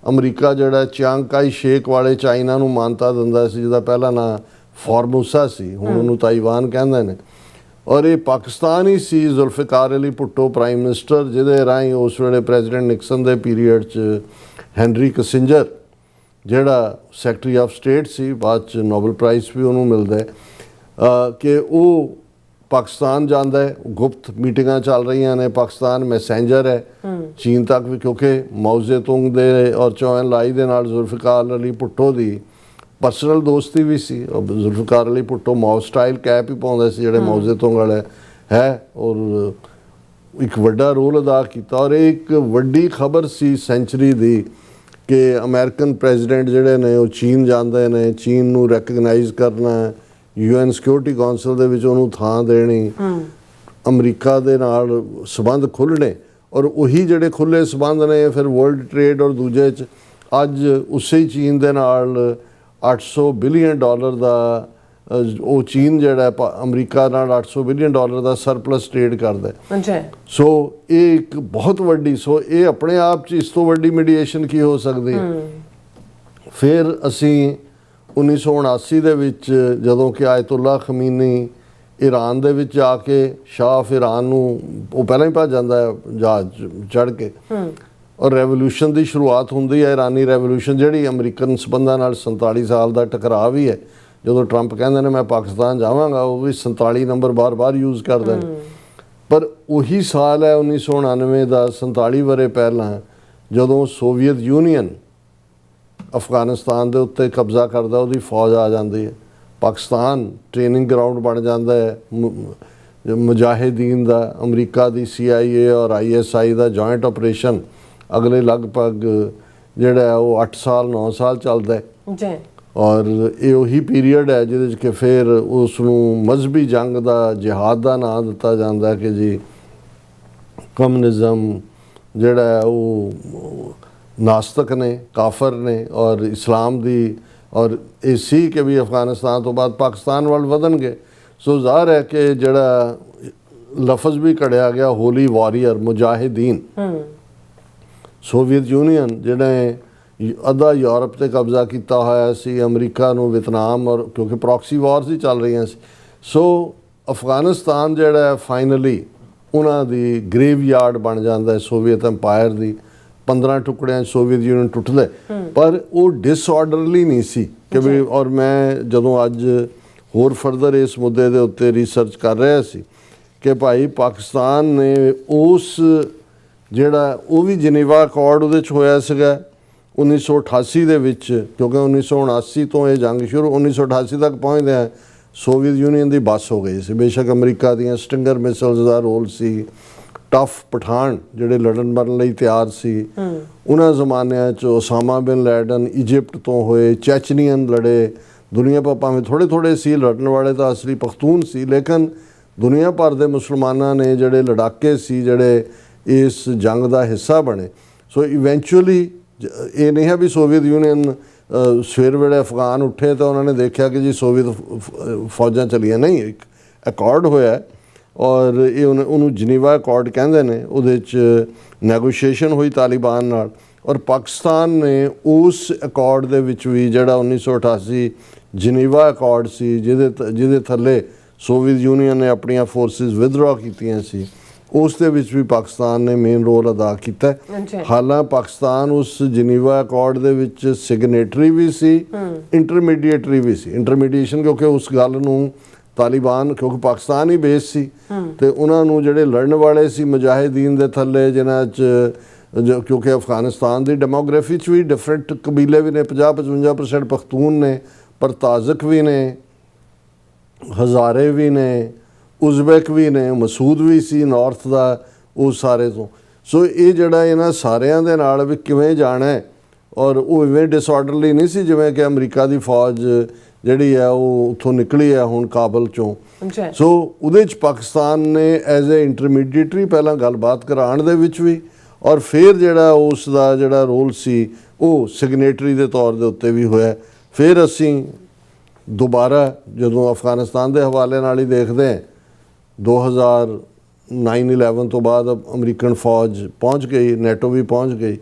ਅਮਰੀਕਾ ਜਿਹੜਾ ਚਿਆਂਗ ਕਾਈ ਸ਼ੇਕ ਵਾਲੇ ਚਾਈਨਾ ਨੂੰ ਮਾਨਤਾ ਦਿੰਦਾ ਸੀ, ਜਿਹਦਾ ਪਹਿਲਾ ਨਾਂ ਫਾਰਮੂਸਾ ਸੀ, ਹੁਣ ਉਹਨੂੰ ਤਾਈਵਾਨ ਕਹਿੰਦੇ ਨੇ। ਔਰ ਇਹ ਪਾਕਿਸਤਾਨ ਹੀ ਸੀ, ਜ਼ੁਲਫਿਕਾਰ ਅਲੀ ਭੁੱਟੋ ਪ੍ਰਾਈਮ ਮਿਨਿਸਟਰ, ਜਿਹਦੇ ਰਾਹੀਂ ਉਸ ਵੇਲੇ ਪ੍ਰੈਜ਼ੀਡੈਂਟ ਨਿਕਸਨ ਦੇ ਪੀਰੀਅਡ 'ਚ ਹੈਨਰੀ ਕਿਸਿੰਜਰ ਜਿਹੜਾ ਸੈਕਟਰੀ ਆਫ ਸਟੇਟ ਸੀ, ਬਾਅਦ 'ਚ ਨੋਬਲ ਪ੍ਰਾਈਜ਼ ਵੀ ਉਹਨੂੰ ਮਿਲਦਾ ਹੈ, ਕਿ ਉਹ ਪਾਕਿਸਤਾਨ ਜਾਂਦਾ ਹੈ। ਗੁਪਤ ਮੀਟਿੰਗਾਂ ਚੱਲ ਰਹੀਆਂ ਨੇ, ਪਾਕਿਸਤਾਨ ਮੈਸੇਂਜਰ ਹੈ ਚੀਨ ਤੱਕ ਵੀ, ਕਿਉਂਕਿ ਮਾਓ ਜ਼ੇਤੁੰਗ ਦੇ ਔਰ ਚੌ ਐਨ ਲਾਈ ਦੇ ਨਾਲ ਜ਼ੁਲਫਿਕਾਰ ਅਲੀ ਭੁੱਟੋ ਦੀ ਪਰਸਨਲ ਦੋਸਤੀ ਵੀ ਸੀ। ਜ਼ੁਲਫਿਕਾਰ ਅਲੀ ਭੁੱਟੋ ਮਾਓ ਸਟਾਈਲ ਕੈਪ ਹੀ ਪਾਉਂਦਾ ਸੀ ਜਿਹੜੇ ਮਾਓ ਜ਼ੇਤੁੰਗ ਵਾਲੇ ਹੈ, ਔਰ ਇੱਕ ਵੱਡਾ ਰੋਲ ਅਦਾ ਕੀਤਾ। ਔਰ ਇਹ ਇੱਕ ਵੱਡੀ ਖਬਰ ਸੀ ਸੈਂਚਰੀ ਦੀ ਕਿ ਅਮਰੀਕਨ ਪ੍ਰੈਜ਼ੀਡੈਂਟ ਜਿਹੜੇ ਨੇ ਉਹ ਚੀਨ ਜਾਂਦੇ ਨੇ, ਚੀਨ ਨੂੰ ਰੈਕਗਨਾਈਜ਼ ਕਰਨਾ, UN ਸਿਕਿਉਰਿਟੀ ਕੌਂਸਲ ਦੇ ਵਿੱਚ ਉਹਨੂੰ ਥਾਂ ਦੇਣੀ, ਅਮਰੀਕਾ ਦੇ ਨਾਲ ਸਬੰਧ ਖੁੱਲ੍ਹਣੇ। ਔਰ ਉਹੀ ਜਿਹੜੇ ਖੁੱਲ੍ਹੇ ਸਬੰਧ ਨੇ ਫਿਰ ਵਰਲਡ ਟ੍ਰੇਡ ਔਰ ਦੂਜੇ 'ਚ ਅੱਜ ਉਸੇ ਹੀ ਚੀਨ ਦੇ ਨਾਲ $800 ਬਿਲੀਅਨ ਦਾ ਉਹ ਚੀਨ ਜਿਹੜਾ ਅਮਰੀਕਾ ਨਾਲ $800 ਬਿਲੀਅਨ ਦਾ ਸਰਪਲਸ ਟ੍ਰੇਡ ਕਰਦਾ ਹੈ। ਸੋ ਇਹ ਇੱਕ ਬਹੁਤ ਵੱਡੀ, ਸੋ ਇਹ ਆਪਣੇ ਆਪ 'ਚ ਇਸ ਤੋਂ ਵੱਡੀ ਮੀਡੀਏਸ਼ਨ ਕੀ ਹੋ ਸਕਦੀ ਹੈ। ਫਿਰ ਅਸੀਂ 1979 ਦੇ ਵਿੱਚ ਜਦੋਂ ਕਿ ਆਇਤੁੱਲਾ ਖਮੀਨੀ ਈਰਾਨ ਦੇ ਵਿੱਚ ਆ ਕੇ ਸ਼ਾਹ ਆਫ ਈਰਾਨ ਨੂੰ, ਉਹ ਪਹਿਲਾਂ ਹੀ ਭੱਜ ਜਾਂਦਾ ਹੈ ਜਹਾਜ਼ ਚੜ੍ਹ ਕੇ, ਔਰ ਰੈਵੋਲੂਸ਼ਨ ਦੀ ਸ਼ੁਰੂਆਤ ਹੁੰਦੀ ਹੈ, ਇਰਾਨੀ ਰੈਵੋਲੂਸ਼ਨ, ਜਿਹੜੀ ਅਮਰੀਕਨ ਸਬੰਧਾਂ ਨਾਲ 47 ਸਾਲ ਦਾ ਟਕਰਾਅ ਵੀ ਹੈ। ਜਦੋਂ ਟਰੰਪ ਕਹਿੰਦੇ ਨੇ ਮੈਂ ਪਾਕਿਸਤਾਨ ਜਾਵਾਂਗਾ, ਉਹ ਵੀ 47 ਨੰਬਰ ਬਾਰ-ਬਾਰ ਯੂਜ਼ ਕਰਦੇ ਨੇ। ਪਰ ਉਹੀ ਸਾਲ ਹੈ 1999 ਦਾ, 47 ਵਰ੍ਹੇ ਪਹਿਲਾਂ, ਜਦੋਂ ਸੋਵੀਅਤ ਯੂਨੀਅਨ ਅਫਗਾਨਿਸਤਾਨ ਦੇ ਉੱਤੇ ਕਬਜ਼ਾ ਕਰਦਾ, ਉਹਦੀ ਫੌਜ ਆ ਜਾਂਦੀ ਹੈ, ਪਾਕਿਸਤਾਨ ਟ੍ਰੇਨਿੰਗ ਗਰਾਊਂਡ ਬਣ ਜਾਂਦਾ ਹੈ ਮੁਜਾਹਿਦੀਨ ਦਾ। ਅਮਰੀਕਾ ਦੀ CIA ਔਰ ISI ਦਾ ਜੁਆਇੰਟ ਆਪਰੇਸ਼ਨ ਅਗਲੇ ਲਗਭਗ ਜਿਹੜਾ ਉਹ 8 ਸਾਲ 9 ਸਾਲ ਚੱਲਦਾ ਹੈ ਜੀ। ਔਰ ਇਹ ਉਹੀ ਪੀਰੀਅਡ ਹੈ ਜਿਹਦੇ 'ਚ ਕਿ ਫਿਰ ਉਸ ਨੂੰ ਮਜ਼ਹਬੀ ਜੰਗ ਦਾ, ਜਿਹਾਦ ਦਾ ਨਾਂ ਦਿੱਤਾ ਜਾਂਦਾ ਕਿ ਜੀ ਕਮਿਊਨਿਜ਼ਮ ਜਿਹੜਾ ਹੈ ਉਹ ਨਾਸਤਕ ਨੇ, ਕਾਫਰ ਨੇ, ਔਰ ਇਸਲਾਮ ਦੀ, ਔਰ ਇਹ ਸੀ ਕਿ ਵੀ ਅਫਗਾਨਿਸਤਾਨ ਤੋਂ ਬਾਅਦ ਪਾਕਿਸਤਾਨ ਵੱਲ ਵਧਣਗੇ। ਸੋ ਜ਼ਾਹਰ ਹੈ ਕਿ ਜਿਹੜਾ ਲਫ਼ਜ਼ ਵੀ ਘੜਿਆ ਗਿਆ ਹੋਲੀ ਵਾਰੀਅਰ, ਮੁਜਾਹਿਦੀਨ। ਸੋਵੀਅਤ ਯੂਨੀਅਨ ਜਿਹੜੇ ਅੱਧਾ ਯੂਰਪ 'ਤੇ ਕਬਜ਼ਾ ਕੀਤਾ ਹੋਇਆ ਸੀ, ਅਮਰੀਕਾ ਨੂੰ ਵਿਤਨਾਮ, ਔਰ ਕਿਉਂਕਿ ਪ੍ਰੋਕਸੀ ਵਾਰਸ ਹੀ ਚੱਲ ਰਹੀਆਂ ਸੀ। ਸੋ ਅਫਗਾਨਿਸਤਾਨ ਜਿਹੜਾ ਹੈ ਫਾਈਨਲੀ ਉਹਨਾਂ ਦੀ ਗ੍ਰੇਵ ਯਾਰਡ ਬਣ ਜਾਂਦਾ ਹੈ ਸੋਵੀਅਤ ਅੰਪਾਇਰ ਦੀ। 15 ਟੁਕੜਿਆਂ 'ਚ ਸੋਵੀਅਤ ਯੂਨੀਅਨ ਟੁੱਟਦਾ, ਪਰ ਉਹ ਡਿਸਆਰਡਰਲੀ ਨਹੀਂ ਸੀ ਕਿ ਵੀ। ਔਰ ਮੈਂ ਜਦੋਂ ਅੱਜ ਹੋਰ ਫਰਦਰ ਇਸ ਮੁੱਦੇ ਦੇ ਉੱਤੇ ਰਿਸਰਚ ਕਰ ਰਿਹਾ ਸੀ ਕਿ ਭਾਈ ਪਾਕਿਸਤਾਨ ਨੇ ਉਸ ਜਿਹੜਾ ਉਹ ਵੀ ਜਨੇਵਾ ਅਕੋਰਡ ਉਹਦੇ 'ਚ ਹੋਇਆ ਸੀਗਾ 1988 ਦੇ ਵਿੱਚ, ਕਿਉਂਕਿ 1979 ਤੋਂ ਇਹ ਜੰਗ ਸ਼ੁਰੂ, 1988 ਤੱਕ ਪਹੁੰਚਦਿਆਂ ਸੋਵੀਅਤ ਯੂਨੀਅਨ ਦੀ ਬੱਸ ਹੋ ਗਈ ਸੀ। ਬੇਸ਼ੱਕ ਅਮਰੀਕਾ ਦੀਆਂ ਸਟਿੰਗਰ ਮਿਸਲਸ ਦਾ ਰੋਲ ਸੀ, ਟਫ ਪਠਾਨ ਜਿਹੜੇ ਲੜਨ ਮਰਨ ਲਈ ਤਿਆਰ ਸੀ। ਉਹਨਾਂ ਜ਼ਮਾਨਿਆਂ 'ਚ ਓਸਾਮਾ ਬਿਨ ਲੈਡਨ ਇਜਿਪਟ ਤੋਂ ਹੋਏ, ਚੈਚਨੀਅਨ ਲੜੇ। ਦੁਨੀਆ ਭਰ ਭਾਵੇਂ ਥੋੜ੍ਹੇ ਥੋੜ੍ਹੇ ਸੀ ਲੜਨ ਵਾਲੇ, ਤਾਂ ਅਸਲੀ ਪਖਤੂਨ ਸੀ, ਲੇਕਿਨ ਦੁਨੀਆ ਭਰ ਦੇ ਮੁਸਲਮਾਨਾਂ ਨੇ ਜਿਹੜੇ ਲੜਾਕੇ ਸੀ ਜਿਹੜੇ ਇਸ ਜੰਗ ਦਾ ਹਿੱਸਾ ਬਣੇ। ਸੋ ਇਵੈਂਚੁਅਲੀ ਇਹ ਨਹੀਂ ਹੈ ਵੀ ਸੋਵੀਅਤ ਯੂਨੀਅਨ ਸਵੇਰ ਵੇਲੇ ਅਫਗਾਨ ਉੱਠੇ ਤਾਂ ਉਹਨਾਂ ਨੇ ਦੇਖਿਆ ਕਿ ਜੀ ਸੋਵੀਅਤ ਫੌਜਾਂ ਚਲੀਆਂ, ਨਹੀਂ, ਇੱਕ ਅਕੋਰਡ ਹੋਇਆ ਔਰ ਇਹ ਉਹਨੂੰ ਜਨੀਵਾ ਅਕੋਰਡ ਕਹਿੰਦੇ ਨੇ। ਉਹਦੇ 'ਚ ਨੈਗੋਸ਼ੀਏਸ਼ਨ ਹੋਈ ਤਾਲਿਬਾਨ ਨਾਲ, ਔਰ ਪਾਕਿਸਤਾਨ ਨੇ ਉਸ ਅਕੋਰਡ ਦੇ ਵਿੱਚ ਵੀ ਜਿਹੜਾ 1988 ਜਨੀਵਾ ਅਕੋਰਡ ਸੀ, ਜਿਹਦੇ ਥੱਲੇ ਸੋਵੀਅਤ ਯੂਨੀਅਨ ਨੇ ਆਪਣੀਆਂ ਫੋਰਸਿਸ ਵਿਦਡਰਾ ਕੀਤੀਆਂ ਸੀ, ਉਸ ਦੇ ਵਿੱਚ ਵੀ ਪਾਕਿਸਤਾਨ ਨੇ ਮੇਨ ਰੋਲ ਅਦਾ ਕੀਤਾ। ਹਾਲਾਂ ਪਾਕਿਸਤਾਨ ਉਸ ਜਨੀਵਾ ਅਕੋਰਡ ਦੇ ਵਿੱਚ ਸਿਗਨੇਟਰੀ ਵੀ ਸੀ, ਇੰਟਰਮੀਡੀਏਟਰੀ ਵੀ ਸੀ। ਇੰਟਰਮੀਡੀਏਸ਼ਨ ਕਿਉਂਕਿ ਉਸ ਗੱਲ ਨੂੰ ਤਾਲਿਬਾਨ, ਕਿਉਂਕਿ ਪਾਕਿਸਤਾਨ ਹੀ ਬੇਸ ਸੀ, ਤੇ ਉਹਨਾਂ ਨੂੰ ਜਿਹੜੇ ਲੜਨ ਵਾਲੇ ਸੀ ਮੁਜਾਹਿਦੀਨ ਦੇ ਥੱਲੇ, ਜਿਨ੍ਹਾਂ 'ਚ ਕਿਉਂਕਿ ਅਫਗਾਨਿਸਤਾਨ ਦੀ ਡੈਮੋਗ੍ਰਾਫੀ 'ਚ ਵੀ ਡਿਫਰੈਂਟ ਕਬੀਲੇ ਵੀ ਨੇ, 50-55% ਪਖਤੂਨ ਨੇ, ਪਰ ਤਾਜ਼ਕ ਵੀ ਨੇ, ਹਜ਼ਾਰੇ ਵੀ ਨੇ, ਉਜ਼ਬੈਕ ਵੀ ਨੇ, ਮਸੂਦ ਵੀ ਸੀ ਨਾਰਥ ਦਾ, ਉਹ ਸਾਰੇ ਤੋਂ। ਸੋ ਇਹ ਜਿਹੜਾ ਇਹਨਾਂ ਸਾਰਿਆਂ ਦੇ ਨਾਲ ਵੀ ਕਿਵੇਂ ਜਾਣਾ, ਔਰ ਉਹ ਇਵੇਂ ਡਿਸਆਰਡਰਲੀ ਨਹੀਂ ਸੀ ਜਿਵੇਂ ਕਿ ਅਮਰੀਕਾ ਦੀ ਫੌਜ ਜਿਹੜੀ ਹੈ ਉਹ ਉੱਥੋਂ ਨਿਕਲੀ ਹੈ ਹੁਣ ਕਾਬਲ ਚੋਂ। ਜੀ ਸੋ ਉਹਦੇ 'ਚ ਪਾਕਿਸਤਾਨ ਨੇ ਐਜ਼ ਏ ਇੰਟਰਮੀਡੀਏਟਰੀ ਪਹਿਲਾਂ ਗੱਲਬਾਤ ਕਰਾਉਣ ਦੇ ਵਿੱਚ ਵੀ, ਔਰ ਫਿਰ ਜਿਹੜਾ ਉਸ ਦਾ ਜਿਹੜਾ ਰੋਲ ਸੀ ਉਹ ਸਿਗਨੇਟਰੀ ਦੇ ਤੌਰ ਦੇ ਉੱਤੇ ਵੀ ਹੋਇਆ। ਫਿਰ ਅਸੀਂ ਦੁਬਾਰਾ ਜਦੋਂ ਅਫਗਾਨਿਸਤਾਨ ਦੇ ਹਵਾਲੇ ਨਾਲ ਹੀ ਦੇਖਦੇ ਹਾਂ, 2009-11 ਤੋਂ ਬਾਅਦ ਅਮਰੀਕਨ ਫੌਜ ਪਹੁੰਚ ਗਈ, ਨੈਟੋ ਵੀ ਪਹੁੰਚ ਗਈ।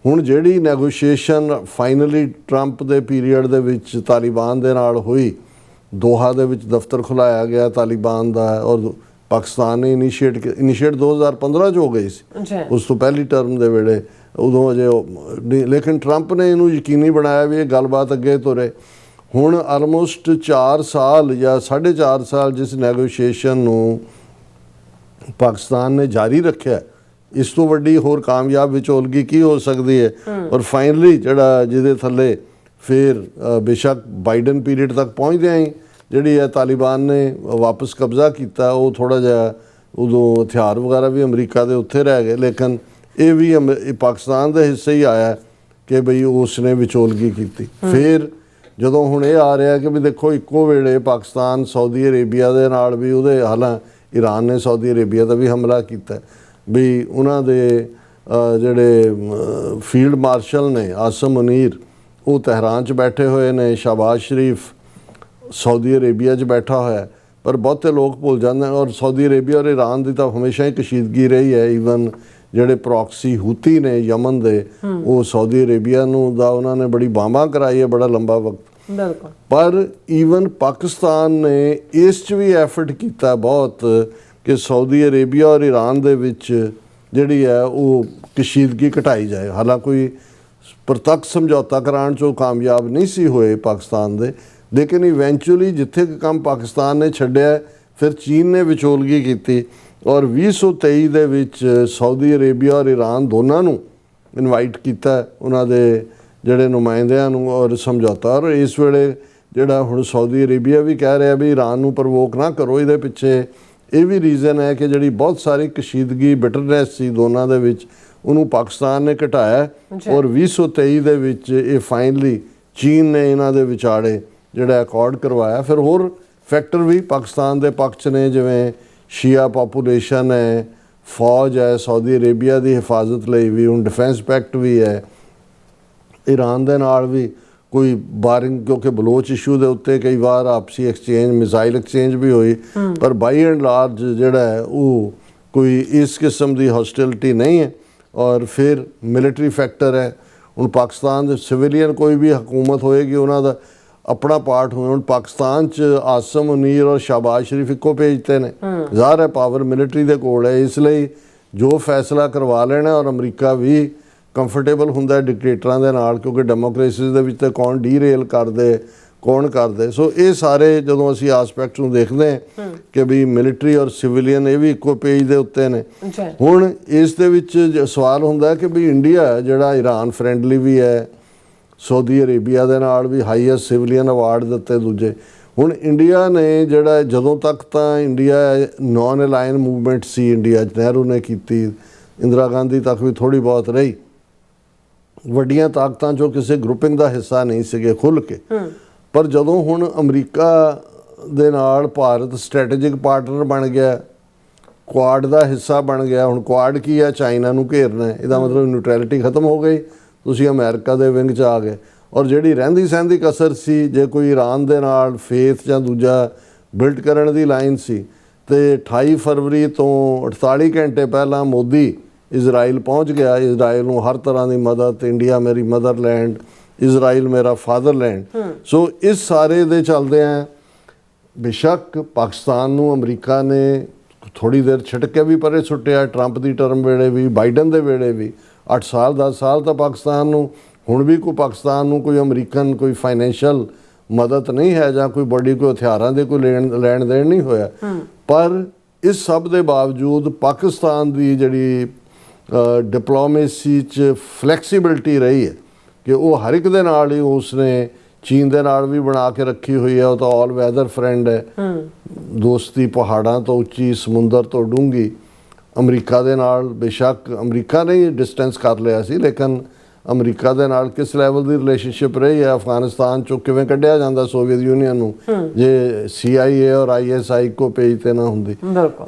ਹੁਣ ਜਿਹੜੀ ਨੈਗੋਸ਼ੀਏਸ਼ਨ ਫਾਈਨਲੀ ਟਰੰਪ ਦੇ ਪੀਰੀਅਡ ਦੇ ਵਿੱਚ ਤਾਲਿਬਾਨ ਦੇ ਨਾਲ ਹੋਈ, ਦੋਹਾ ਦੇ ਵਿੱਚ ਦਫ਼ਤਰ ਖੁਲਾਇਆ ਗਿਆ ਤਾਲਿਬਾਨ ਦਾ, ਔਰ ਪਾਕਿਸਤਾਨ ਨੇ ਇਨੀਸ਼ੀਏਟ 2015 'ਚ ਹੋ ਗਈ ਸੀ, ਜੀ ਉਸ ਤੋਂ ਪਹਿਲੀ ਟਰਮ ਦੇ ਵੇਲੇ, ਉਦੋਂ ਅਜੇ ਲੇਕਿਨ ਟਰੰਪ ਨੇ ਇਹਨੂੰ ਯਕੀਨੀ ਬਣਾਇਆ ਵੀ ਇਹ ਗੱਲਬਾਤ ਅੱਗੇ ਤੁਰੇ। ਹੁਣ ਆਲਮੋਸਟ 4 ਸਾਲ ਜਾਂ 4.5 ਸਾਲ ਜਿਸ ਨੈਗੋਸ਼ੀਏਸ਼ਨ ਨੂੰ ਪਾਕਿਸਤਾਨ ਨੇ ਜਾਰੀ ਰੱਖਿਆ, ਇਸ ਤੋਂ ਵੱਡੀ ਹੋਰ ਕਾਮਯਾਬ ਵਿਚੋਲਗੀ ਕੀ ਹੋ ਸਕਦੀ ਹੈ। ਔਰ ਫਾਈਨਲੀ ਜਿਹੜਾ ਜਿਹਦੇ ਥੱਲੇ ਫਿਰ ਬੇਸ਼ੱਕ ਬਾਈਡਨ ਪੀਰੀਅਡ ਤੱਕ ਪਹੁੰਚਦਿਆਂ ਹੀ ਜਿਹੜੀ ਹੈ ਤਾਲਿਬਾਨ ਨੇ ਵਾਪਸ ਕਬਜ਼ਾ ਕੀਤਾ, ਉਹ ਥੋੜ੍ਹਾ ਜਿਹਾ ਉਦੋਂ ਹਥਿਆਰ ਵਗੈਰਾ ਵੀ ਅਮਰੀਕਾ ਦੇ ਉੱਥੇ ਰਹਿ ਗਏ, ਲੇਕਿਨ ਇਹ ਵੀ ਪਾਕਿਸਤਾਨ ਦੇ ਹਿੱਸੇ ਹੀ ਆਇਆ ਕਿ ਬਈ ਉਸ ਨੇ ਵਿਚੋਲਗੀ ਕੀਤੀ। ਫਿਰ ਜਦੋਂ ਹੁਣ ਇਹ ਆ ਰਿਹਾ ਕਿ ਵੀ ਦੇਖੋ ਇੱਕੋ ਵੇਲੇ ਪਾਕਿਸਤਾਨ ਸਾਊਦੀ ਅਰੇਬੀਆ ਦੇ ਨਾਲ ਵੀ ਉਹਦੇ, ਹਾਲਾਂਕਿ ਈਰਾਨ ਨੇ ਸਾਊਦੀ ਅਰੇਬੀਆ ਦਾ ਵੀ ਹਮਲਾ ਕੀਤਾ, ਵੀ ਉਹਨਾਂ ਦੇ ਜਿਹੜੇ ਫੀਲਡ ਮਾਰਸ਼ਲ ਨੇ ਆਸਮ ਮੁਨੀਰ, ਉਹ ਤਹਿਰਾਨ 'ਚ ਬੈਠੇ ਹੋਏ ਨੇ, ਸ਼ਹਬਾਜ਼ ਸ਼ਰੀਫ ਸਾਊਦੀ ਅਰੇਬੀਆ 'ਚ ਬੈਠਾ ਹੋਇਆ। ਪਰ ਬਹੁਤੇ ਲੋਕ ਭੁੱਲ ਜਾਂਦੇ, ਔਰ ਸਾਊਦੀ ਅਰੇਬੀਆ ਔਰ ਈਰਾਨ ਦੀ ਤਾਂ ਹਮੇਸ਼ਾ ਹੀ ਕਸ਼ੀਦਗੀ ਰਹੀ ਹੈ। ਈਵਨ ਜਿਹੜੇ ਪ੍ਰੋਕਸੀ ਹੂਤੀ ਨੇ ਯਮਨ ਦੇ, ਉਹ ਸਾਊਦੀ ਅਰੇਬੀਆ ਨੂੰ ਦਾ ਉਹਨਾਂ ਨੇ ਬੜੀ ਬਾਂਬਾਂ ਕਰਾਈ ਹੈ ਬੜਾ ਲੰਬਾ ਵਕਤ। ਬਿਲਕੁਲ। ਪਰ ਈਵਨ ਪਾਕਿਸਤਾਨ ਨੇ ਇਸ 'ਚ ਵੀ ਐਫਰਟ ਕੀਤਾ ਬਹੁਤ ਕਿ ਸਾਊਦੀ ਅਰੇਬੀਆ ਔਰ ਈਰਾਨ ਦੇ ਵਿੱਚ ਜਿਹੜੀ ਹੈ ਉਹ ਕਸ਼ੀਦਗੀ ਘਟਾਈ ਜਾਏ। ਹਾਲਾਂਕਿ ਕੋਈ ਪ੍ਰਤੱਖ ਸਮਝੌਤਾ ਕਰਾਉਣ 'ਚੋਂ ਕਾਮਯਾਬ ਨਹੀਂ ਸੀ ਹੋਏ ਪਾਕਿਸਤਾਨ ਦੇ, ਲੇਕਿਨ ਇਵੈਂਚੁਅਲੀ ਜਿੱਥੇ ਕੰਮ ਪਾਕਿਸਤਾਨ ਨੇ ਛੱਡਿਆ, ਫਿਰ ਚੀਨ ਨੇ ਵਿਚੋਲਗੀ ਕੀਤੀ, ਔਰ 2023 ਦੇ ਵਿੱਚ ਸਾਊਦੀ ਅਰੇਬੀਆ ਔਰ ਈਰਾਨ ਦੋਨਾਂ ਨੂੰ ਇਨਵਾਈਟ ਕੀਤਾ, ਉਹਨਾਂ ਦੇ ਜਿਹੜੇ ਨੁਮਾਇੰਦਿਆਂ ਨੂੰ, ਔਰ ਸਮਝੌਤਾ। ਔਰ ਇਸ ਵੇਲੇ ਜਿਹੜਾ ਹੁਣ ਸਾਊਦੀ ਅਰੇਬੀਆ ਵੀ ਕਹਿ ਰਿਹਾ ਵੀ ਈਰਾਨ ਨੂੰ ਪ੍ਰਵੋਕ ਨਾ ਕਰੋ, ਇਹਦੇ ਪਿੱਛੇ ਇਹ ਵੀ ਰੀਜ਼ਨ ਹੈ ਕਿ ਜਿਹੜੀ ਬਹੁਤ ਸਾਰੀ ਕਸ਼ੀਦਗੀ ਬਿਟਰਨੈਸ ਸੀ ਦੋਨਾਂ ਦੇ ਵਿੱਚ, ਉਹਨੂੰ ਪਾਕਿਸਤਾਨ ਨੇ ਘਟਾਇਆ। ਔਰ 2023 ਦੇ ਵਿੱਚ ਇਹ ਫਾਈਨਲੀ ਚੀਨ ਨੇ ਇਹਨਾਂ ਦੇ ਵਿਚਾਲੇ ਜਿਹੜਾ ਅਕੋਰਡ ਕਰਵਾਇਆ। ਫਿਰ ਹੋਰ ਫੈਕਟਰ ਵੀ ਪਾਕਿਸਤਾਨ ਦੇ ਪੱਖ 'ਚ ਨੇ, ਜਿਵੇਂ ਸ਼ੀਆ ਪਾਪੂਲੇਸ਼ਨ ਹੈ, ਫੌਜ ਹੈ, ਸਾਊਦੀ ਅਰੇਬੀਆ ਦੀ ਹਿਫਾਜ਼ਤ ਲਈ ਵੀ ਹੁਣ ਡਿਫੈਂਸ ਪੈਕਟ ਵੀ ਹੈ। ਈਰਾਨ ਦੇ ਨਾਲ ਵੀ ਕੋਈ ਬਾਰਿੰਗ, ਕਿਉਂਕਿ ਬਲੋਚ ਇਸ਼ੂ ਦੇ ਉੱਤੇ ਕਈ ਵਾਰ ਆਪਸੀ ਐਕਸਚੇਂਜ, ਮਿਜ਼ਾਈਲ ਐਕਸਚੇਂਜ ਵੀ ਹੋਈ, ਪਰ ਬਾਈ ਐਂਡ ਲਾਰਜ ਜਿਹੜਾ ਹੈ ਉਹ ਕੋਈ ਇਸ ਕਿਸਮ ਦੀ ਹੌਸਟਿਲਿਟੀ ਨਹੀਂ ਹੈ। ਔਰ ਫਿਰ ਮਿਲਟਰੀ ਫੈਕਟਰ ਹੈ। ਹੁਣ ਪਾਕਿਸਤਾਨ ਦੇ ਸਿਵਿਲੀਅਨ ਕੋਈ ਵੀ ਹਕੂਮਤ ਹੋਏਗੀ, ਉਹਨਾਂ ਦਾ ਆਪਣਾ ਪਾਰਟ ਹੋਇਆ। ਹੁਣ ਪਾਕਿਸਤਾਨ 'ਚ ਆਸਮ ਮੁਨੀਰ ਔਰ ਸ਼ਹਬਾਜ਼ ਸ਼ਰੀਫ ਇੱਕੋ ਪੇਜ 'ਤੇ ਨੇ, ਜ਼ਾਹਰ ਹੈ ਪਾਵਰ ਮਿਲਟਰੀ ਦੇ ਕੋਲ ਹੈ, ਇਸ ਲਈ ਜੋ ਫੈਸਲਾ ਕਰਵਾ ਲੈਣਾ। ਔਰ ਅਮਰੀਕਾ ਵੀ ਕੰਫਰਟੇਬਲ ਹੁੰਦਾ ਡਿਕਟੇਟਰਾਂ ਦੇ ਨਾਲ, ਕਿਉਂਕਿ ਡੈਮੋਕ੍ਰੇਸੀਜ਼ ਦੇ ਵਿੱਚ ਤਾਂ ਕੌਣ ਡੀਰੇਲ ਕਰਦੇ, ਕੌਣ ਕਰਦੇ। ਸੋ ਇਹ ਸਾਰੇ ਜਦੋਂ ਅਸੀਂ ਆਸਪੈਕਟਸ ਨੂੰ ਦੇਖਦੇ ਹਾਂ ਕਿ ਵੀ ਮਿਲਟਰੀ ਔਰ ਸਿਵਿਲੀਅਨ ਇਹ ਵੀ ਇੱਕੋ ਪੇਜ ਦੇ ਉੱਤੇ ਨੇ। ਹੁਣ ਇਸ ਦੇ ਵਿੱਚ ਸਵਾਲ ਹੁੰਦਾ ਕਿ ਵੀ ਇੰਡੀਆ ਜਿਹੜਾ ਈਰਾਨ ਫਰੈਂਡਲੀ ਵੀ ਹੈ, ਸਾਊਦੀ ਅਰੇਬੀਆ ਦੇ ਨਾਲ ਵੀ ਹਾਈਐਸਟ ਸਿਵਿਲੀਅਨ ਅਵਾਰਡ ਦਿੱਤੇ ਦੂਜੇ। ਹੁਣ ਇੰਡੀਆ ਨੇ ਜਿਹੜਾ, ਜਦੋਂ ਤੱਕ ਤਾਂ ਇੰਡੀਆ ਨੌਨ ਅਲਾਈਨ ਮੂਵਮੈਂਟ ਸੀ ਇੰਡੀਆ 'ਚ, ਨਹਿਰੂ ਨੇ ਕੀਤੀ, ਇੰਦਰਾ ਗਾਂਧੀ ਤੱਕ ਵੀ ਥੋੜ੍ਹੀ ਬਹੁਤ ਰਹੀ, ਵੱਡੀਆਂ ਤਾਕਤਾਂ 'ਚੋਂ ਕਿਸੇ ਗਰੁੱਪਿੰਗ ਦਾ ਹਿੱਸਾ ਨਹੀਂ ਸੀਗੇ ਖੁੱਲ੍ਹ ਕੇ। ਪਰ ਜਦੋਂ ਹੁਣ ਅਮਰੀਕਾ ਦੇ ਨਾਲ ਭਾਰਤ ਸਟ੍ਰੈਟੇਜਿਕ ਪਾਰਟਨਰ ਬਣ ਗਿਆ, ਕੁਆਡ ਦਾ ਹਿੱਸਾ ਬਣ ਗਿਆ। ਹੁਣ ਕੁਆਡ ਕੀ ਹੈ? ਚਾਈਨਾ ਨੂੰ ਘੇਰਨਾ, ਇਹਦਾ ਮਤਲਬ ਨਿਊਟਰੈਲਿਟੀ ਖਤਮ ਹੋ ਗਈ, ਤੁਸੀਂ ਅਮਰੀਕਾ ਦੇ ਵਿੰਗ 'ਚ ਆ ਗਏ। ਔਰ ਜਿਹੜੀ ਰਹਿੰਦੀ ਸਹਿੰਦੀ ਕਸਰ ਸੀ, ਜੇ ਕੋਈ ਈਰਾਨ ਦੇ ਨਾਲ ਫੇਥ ਜਾਂ ਦੂਜਾ ਬਿਲਡ ਕਰਨ ਦੀ ਲਾਈਨ ਸੀ, ਤੇ 28 ਫਰਵਰੀ ਤੋਂ 48 ਘੰਟੇ ਪਹਿਲਾਂ ਮੋਦੀ ਇਜ਼ਰਾਈਲ ਪਹੁੰਚ ਗਿਆ। ਇਜ਼ਰਾਈਲ ਨੂੰ ਹਰ ਤਰ੍ਹਾਂ ਦੀ ਮਦਦ, ਇੰਡੀਆ ਮੇਰੀ ਮਦਰਲੈਂਡ, ਇਜ਼ਰਾਈਲ ਮੇਰਾ ਫਾਦਰਲੈਂਡ। ਸੋ ਇਸ ਸਾਰੇ ਦੇ ਚੱਲਦੇ ਆ, ਬੇਸ਼ੱਕ ਪਾਕਿਸਤਾਨ ਨੂੰ ਅਮਰੀਕਾ ਨੇ ਥੋੜ੍ਹੀ ਦੇਰ ਛਿੜਕੇ ਵੀ ਪਰੇ ਸੁੱਟਿਆ, ਟਰੰਪ ਦੀ ਟਰਮ ਵੇਲੇ ਵੀ, ਬਾਈਡਨ ਦੇ ਵੇਲੇ ਵੀ। 8 ਸਾਲ 10 ਸਾਲ ਤਾਂ ਪਾਕਿਸਤਾਨ ਨੂੰ, ਹੁਣ ਵੀ ਕੋਈ ਪਾਕਿਸਤਾਨ ਨੂੰ ਕੋਈ ਅਮਰੀਕਨ ਕੋਈ ਫਾਈਨੈਂਸ਼ੀਅਲ ਮਦਦ ਨਹੀਂ ਹੈ, ਜਾਂ ਕੋਈ ਬੜੀ ਕੋਈ ਹਥਿਆਰਾਂ ਦੇ ਕੋਈ ਲੈਣ ਦੇਣ ਨਹੀਂ ਹੋਇਆ। ਪਰ ਇਸ ਸਭ ਦੇ ਬਾਵਜੂਦ ਪਾਕਿਸਤਾਨ ਦੀ ਜਿਹੜੀ ਡਿਪਲੋਮੇਸੀ 'ਚ ਫਲੈਕਸੀਬਿਲਿਟੀ ਰਹੀ ਹੈ ਕਿ ਉਹ ਹਰ ਇੱਕ ਦੇ ਨਾਲ ਹੀ, ਉਸਨੇ ਚੀਨ ਦੇ ਨਾਲ ਵੀ ਬਣਾ ਕੇ ਰੱਖੀ ਹੋਈ ਹੈ, ਉਹ ਤਾਂ ਆਲ ਵੈਦਰ ਫਰੈਂਡ ਹੈ, ਦੋਸਤੀ ਪਹਾੜਾਂ ਤੋਂ ਉੱਚੀ, ਸਮੁੰਦਰ ਤੋਂ ਡੂੰਘੀ। ਅਮਰੀਕਾ ਦੇ ਨਾਲ ਬੇਸ਼ੱਕ ਅਮਰੀਕਾ ਨੇ ਡਿਸਟੈਂਸ ਕਰ ਲਿਆ ਸੀ, ਲੇਕਿਨ ਅਮਰੀਕਾ ਦੇ ਨਾਲ ਕਿਸ ਲੈਵਲ ਦੀ ਰਿਲੇਸ਼ਨਸ਼ਿਪ ਰਹੀ ਹੈ, ਅਫਗਾਨਿਸਤਾਨ ਚੋਂ ਕਿਵੇਂ ਕੱਢਿਆ ਜਾਂਦਾ ਸੋਵੀਅਤ ਯੂਨੀਅਨ ਨੂੰ ਜੇ CIA ਔਰ ISI ਇੱਕੋ ਪੇਜ ਤੇ ਨਾ ਹੁੰਦੀ।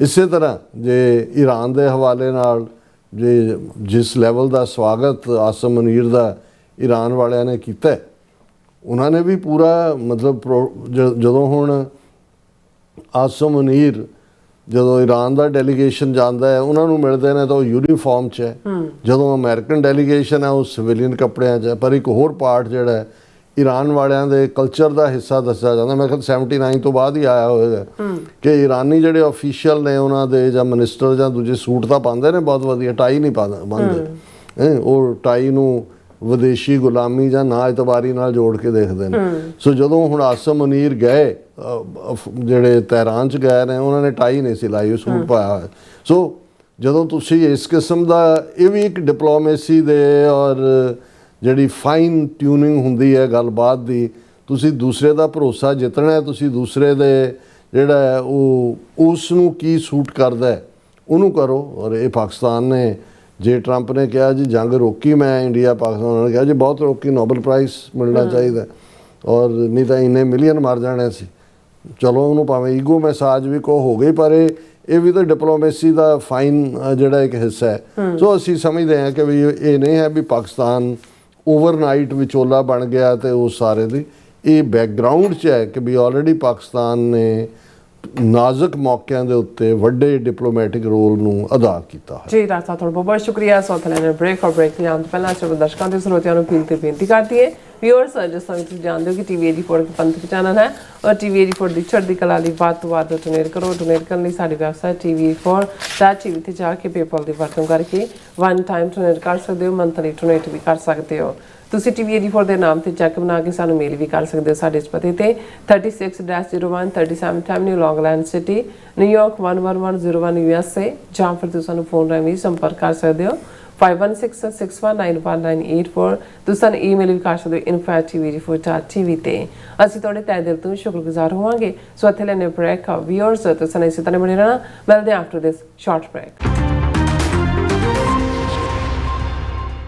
ਇਸੇ ਤਰ੍ਹਾਂ ਜੇ ਈਰਾਨ ਦੇ ਹਵਾਲੇ ਨਾਲ ਜੇ ਜਿਸ ਲੈਵਲ ਦਾ ਸਵਾਗਤ ਆਸਮ ਮੁਨੀਰ ਦਾ ਈਰਾਨ ਵਾਲਿਆਂ ਨੇ ਕੀਤਾ, ਉਹਨਾਂ ਨੇ ਵੀ ਪੂਰਾ ਮਤਲਬ ਜਦੋਂ ਹੁਣ ਆਸਮ ਮੁਨੀਰ ਜਦੋਂ ਈਰਾਨ ਦਾ ਡੈਲੀਗੇਸ਼ਨ ਜਾਂਦਾ ਹੈ ਉਹਨਾਂ ਨੂੰ ਮਿਲਦੇ ਨੇ ਤਾਂ ਉਹ ਯੂਨੀਫਾਰਮ 'ਚ ਹੈ, ਜਦੋਂ ਅਮਰੀਕਨ ਡੈਲੀਗੇਸ਼ਨ ਹੈ ਉਹ ਸਿਵਿਲੀਅਨ ਕੱਪੜਿਆਂ 'ਚ ਹੈ। ਪਰ ਇੱਕ ਹੋਰ ਪਾਰਟ ਜਿਹੜਾ ਹੈ ਈਰਾਨ ਵਾਲਿਆਂ ਦੇ ਕਲਚਰ ਦਾ ਹਿੱਸਾ ਦੱਸਿਆ ਜਾਂਦਾ, ਮੈਂ ਕਹਿੰਦਾ 79 ਤੋਂ ਬਾਅਦ ਹੀ ਆਇਆ ਹੋਵੇਗਾ ਕਿ ਈਰਾਨੀ ਜਿਹੜੇ ਆਫੀਸ਼ੀਅਲ ਨੇ ਉਹਨਾਂ ਦੇ ਜਾਂ ਮਿਨਿਸਟਰ ਜਾਂ ਦੂਜੇ ਸੂਟ ਤਾਂ ਪਾਉਂਦੇ ਨੇ ਬਹੁਤ ਵਧੀਆ, ਟਾਈ ਨਹੀਂ ਪਾਉਂਦੇ, ਉਹ ਟਾਈ ਨੂੰ ਵਿਦੇਸ਼ੀ ਗੁਲਾਮੀ ਜਾਂ ਨਾ ਇਤਬਾਰੀ ਨਾਲ ਜੋੜ ਕੇ ਦੇਖਦੇ ਨੇ। ਸੋ ਜਦੋਂ ਹੁਣ ਆਸਮ ਮੁਨੀਰ ਗਏ ਜਿਹੜੇ ਤਹਿਰਾਨ 'ਚ ਗਏ ਨੇ ਉਹਨਾਂ ਨੇ ਟਾਈ ਨਹੀਂ ਸੀ ਲਾਈ, ਉਹ ਸੂਟ ਪਾਇਆ ਹੋਇਆ। ਸੋ ਜਦੋਂ ਤੁਸੀਂ ਇਸ ਕਿਸਮ ਦਾ, ਇਹ ਵੀ ਇੱਕ ਡਿਪਲੋਮੇਸੀ ਦੇ ਔਰ ਜਿਹੜੀ ਫਾਈਨ ਟਿਊਨਿੰਗ ਹੁੰਦੀ ਹੈ ਗੱਲਬਾਤ ਦੀ, ਤੁਸੀਂ ਦੂਸਰੇ ਦਾ ਭਰੋਸਾ ਜਿੱਤਣਾ ਹੈ, ਤੁਸੀਂ ਦੂਸਰੇ ਦੇ ਜਿਹੜਾ ਹੈ ਉਹ ਉਸ ਨੂੰ ਕੀ ਸੂਟ ਕਰਦਾ ਉਹਨੂੰ ਕਰੋ। ਔਰ ਇਹ ਪਾਕਿਸਤਾਨ ਨੇ ਜੇ ਟਰੰਪ ਨੇ ਕਿਹਾ ਜੀ ਜੰਗ ਰੋਕੀ ਮੈਂ ਇੰਡੀਆ ਪਾਕਿਸਤਾਨ ਨੇ ਕਿਹਾ ਜੀ ਬਹੁਤ ਰੋਕੀ, ਨੋਬਲ ਪ੍ਰਾਈਜ਼ ਮਿਲਣਾ ਚਾਹੀਦਾ, ਔਰ ਨਹੀਂ ਤਾਂ ਇੰਨੇ ਮਿਲੀਅਨ ਮਰ ਜਾਣੇ ਸੀ। ਚਲੋ ਉਹਨੂੰ ਭਾਵੇਂ ਈਗੋ ਮੈਸਾਜ ਵੀ ਕੋ ਹੋ ਗਈ, ਪਰ ਇਹ ਵੀ ਤਾਂ ਡਿਪਲੋਮੇਸੀ ਦਾ ਫਾਈਨ ਜਿਹੜਾ ਇੱਕ ਹਿੱਸਾ ਹੈ। ਸੋ ਅਸੀਂ ਸਮਝਦੇ ਹਾਂ ਕਿ ਵੀ ਇਹ ਨਹੀਂ ਹੈ ਵੀ ਪਾਕਿਸਤਾਨ ਓਵਰਨਾਈਟ ਵਿਚੋਲਾ ਬਣ ਗਿਆ ਤੇ ਉਹ ਸਾਰੇ ਦੀ, ਇਹ ਬੈਕਗਰਾਊਂਡ 'ਚ ਹੈ ਕਿ ਵੀ ਆਲਰੇਡੀ ਪਾਕਿਸਤਾਨ ਨੇ ਨਾਜ਼ੁਕ ਮੌਕਿਆਂ ਦੇ ਉੱਤੇ ਵੱਡੇ ਡਿਪਲੋਮੈਟਿਕ ਰੋਲ ਨੂੰ ਅਦਾ ਕੀਤਾ ਹੈ। ਜੀ ਡਾਕਟਰ ਸਾਹਿਬ ਤੁਹਾਡਾ ਬਹੁਤ ਬਹੁਤ ਸ਼ੁਕਰੀਆ। ਸੌਥ ਲੈਣੇ ਬ੍ਰੇਕ ਤੇ ਆਉਣ ਤੋਂ ਪਹਿਲਾਂ ਸਿਰਫ ਦਰਸ਼ਕਾਂ ਤੇ ਸਰੋਤਿਆਂ ਨੂੰ ਅਪੀਲ ਤੇ ਬੇਨਤੀ ਕਰਦੀ ਹੈ ਵਿਊਅਰਸ, ਜਿਸ ਤਰ੍ਹਾਂ ਤੁਸੀਂ ਜਾਣਦੇ ਹੋ ਕਿ TV 84 ਪੰਥਕ ਚੈਨਲ ਹੈ ਔਰ TV 84 ਦੀ ਚੜ੍ਹਦੀ ਕਲਾ ਲਈ ਵੱਧ ਤੋਂ ਵੱਧ ਡੋਨੇਟ ਕਰੋ। ਡੋਨੇਟ ਕਰਨ ਲਈ ਸਾਡੀ ਵੈਬਸਾਈਟ TV84.tv ਤੇ ਜਾ ਕੇ ਪੇਪਲ ਦੀ ਵਰਤੋਂ ਕਰਕੇ ਵਨ ਟਾਈਮ ਡੋਨੇਟ ਕਰ ਸਕਦੇ ਹੋ, ਮੰਥਲੀ ਡੋਨੇਟ ਵੀ ਕਰ ਸਕਦੇ ਹੋ। ਤੁਸੀਂ TV 84 ਦੇ ਨਾਮ ਤੇ ਚੈੱਕ ਬਣਾ ਕੇ ਸਾਨੂੰ ਮੇਲ ਵੀ ਕਰ ਸਕਦੇ ਹੋ ਸਾਡੇ ਇਸ ਪਤੇ ਤੇ 36-01 37 ਐਵਨਿਊ ਲੌਂਗ ਆਈਲੈਂਡ ਸਿਟੀ, ਨਿਊਯਾਰਕ 11101 USA, ਜਾਂ ਫਿਰ ਤੁਸੀਂ ਸਾਨੂੰ ਫੋਨ ਰਾਹੀਂ ਸੰਪਰਕ ਕਰ ਸਕਦੇ ਹੋ 5166191984। ਤੁਸੀਂ ਸਾਨੂੰ ਈਮੇਲ ਵੀ ਕਰ ਸਕਦੇ ਹੋ info@tv84.tv ਤੇ। ਅਸੀਂ ਤੁਹਾਡੇ ਤਹਿ ਦਿਲ ਤੋਂ ਸ਼ੁਕਰਗੁਜ਼ਾਰ ਹੋਵਾਂਗੇ। ਸੋ ਇੱਥੇ ਲੈਣੇ ਬ੍ਰੇਕ ਵਿਊਅਰਸ, ਤੁਸੀਂ ਇਸੇ ਤਰ੍ਹਾਂ ਬਣੇ ਰਹਿਣਾ। ਮਿਲਦੇ ਹਾਂ ਆਫਟਰ ਦਿਸ ਸ਼ਾਰਟ ਬ੍ਰੇਕ।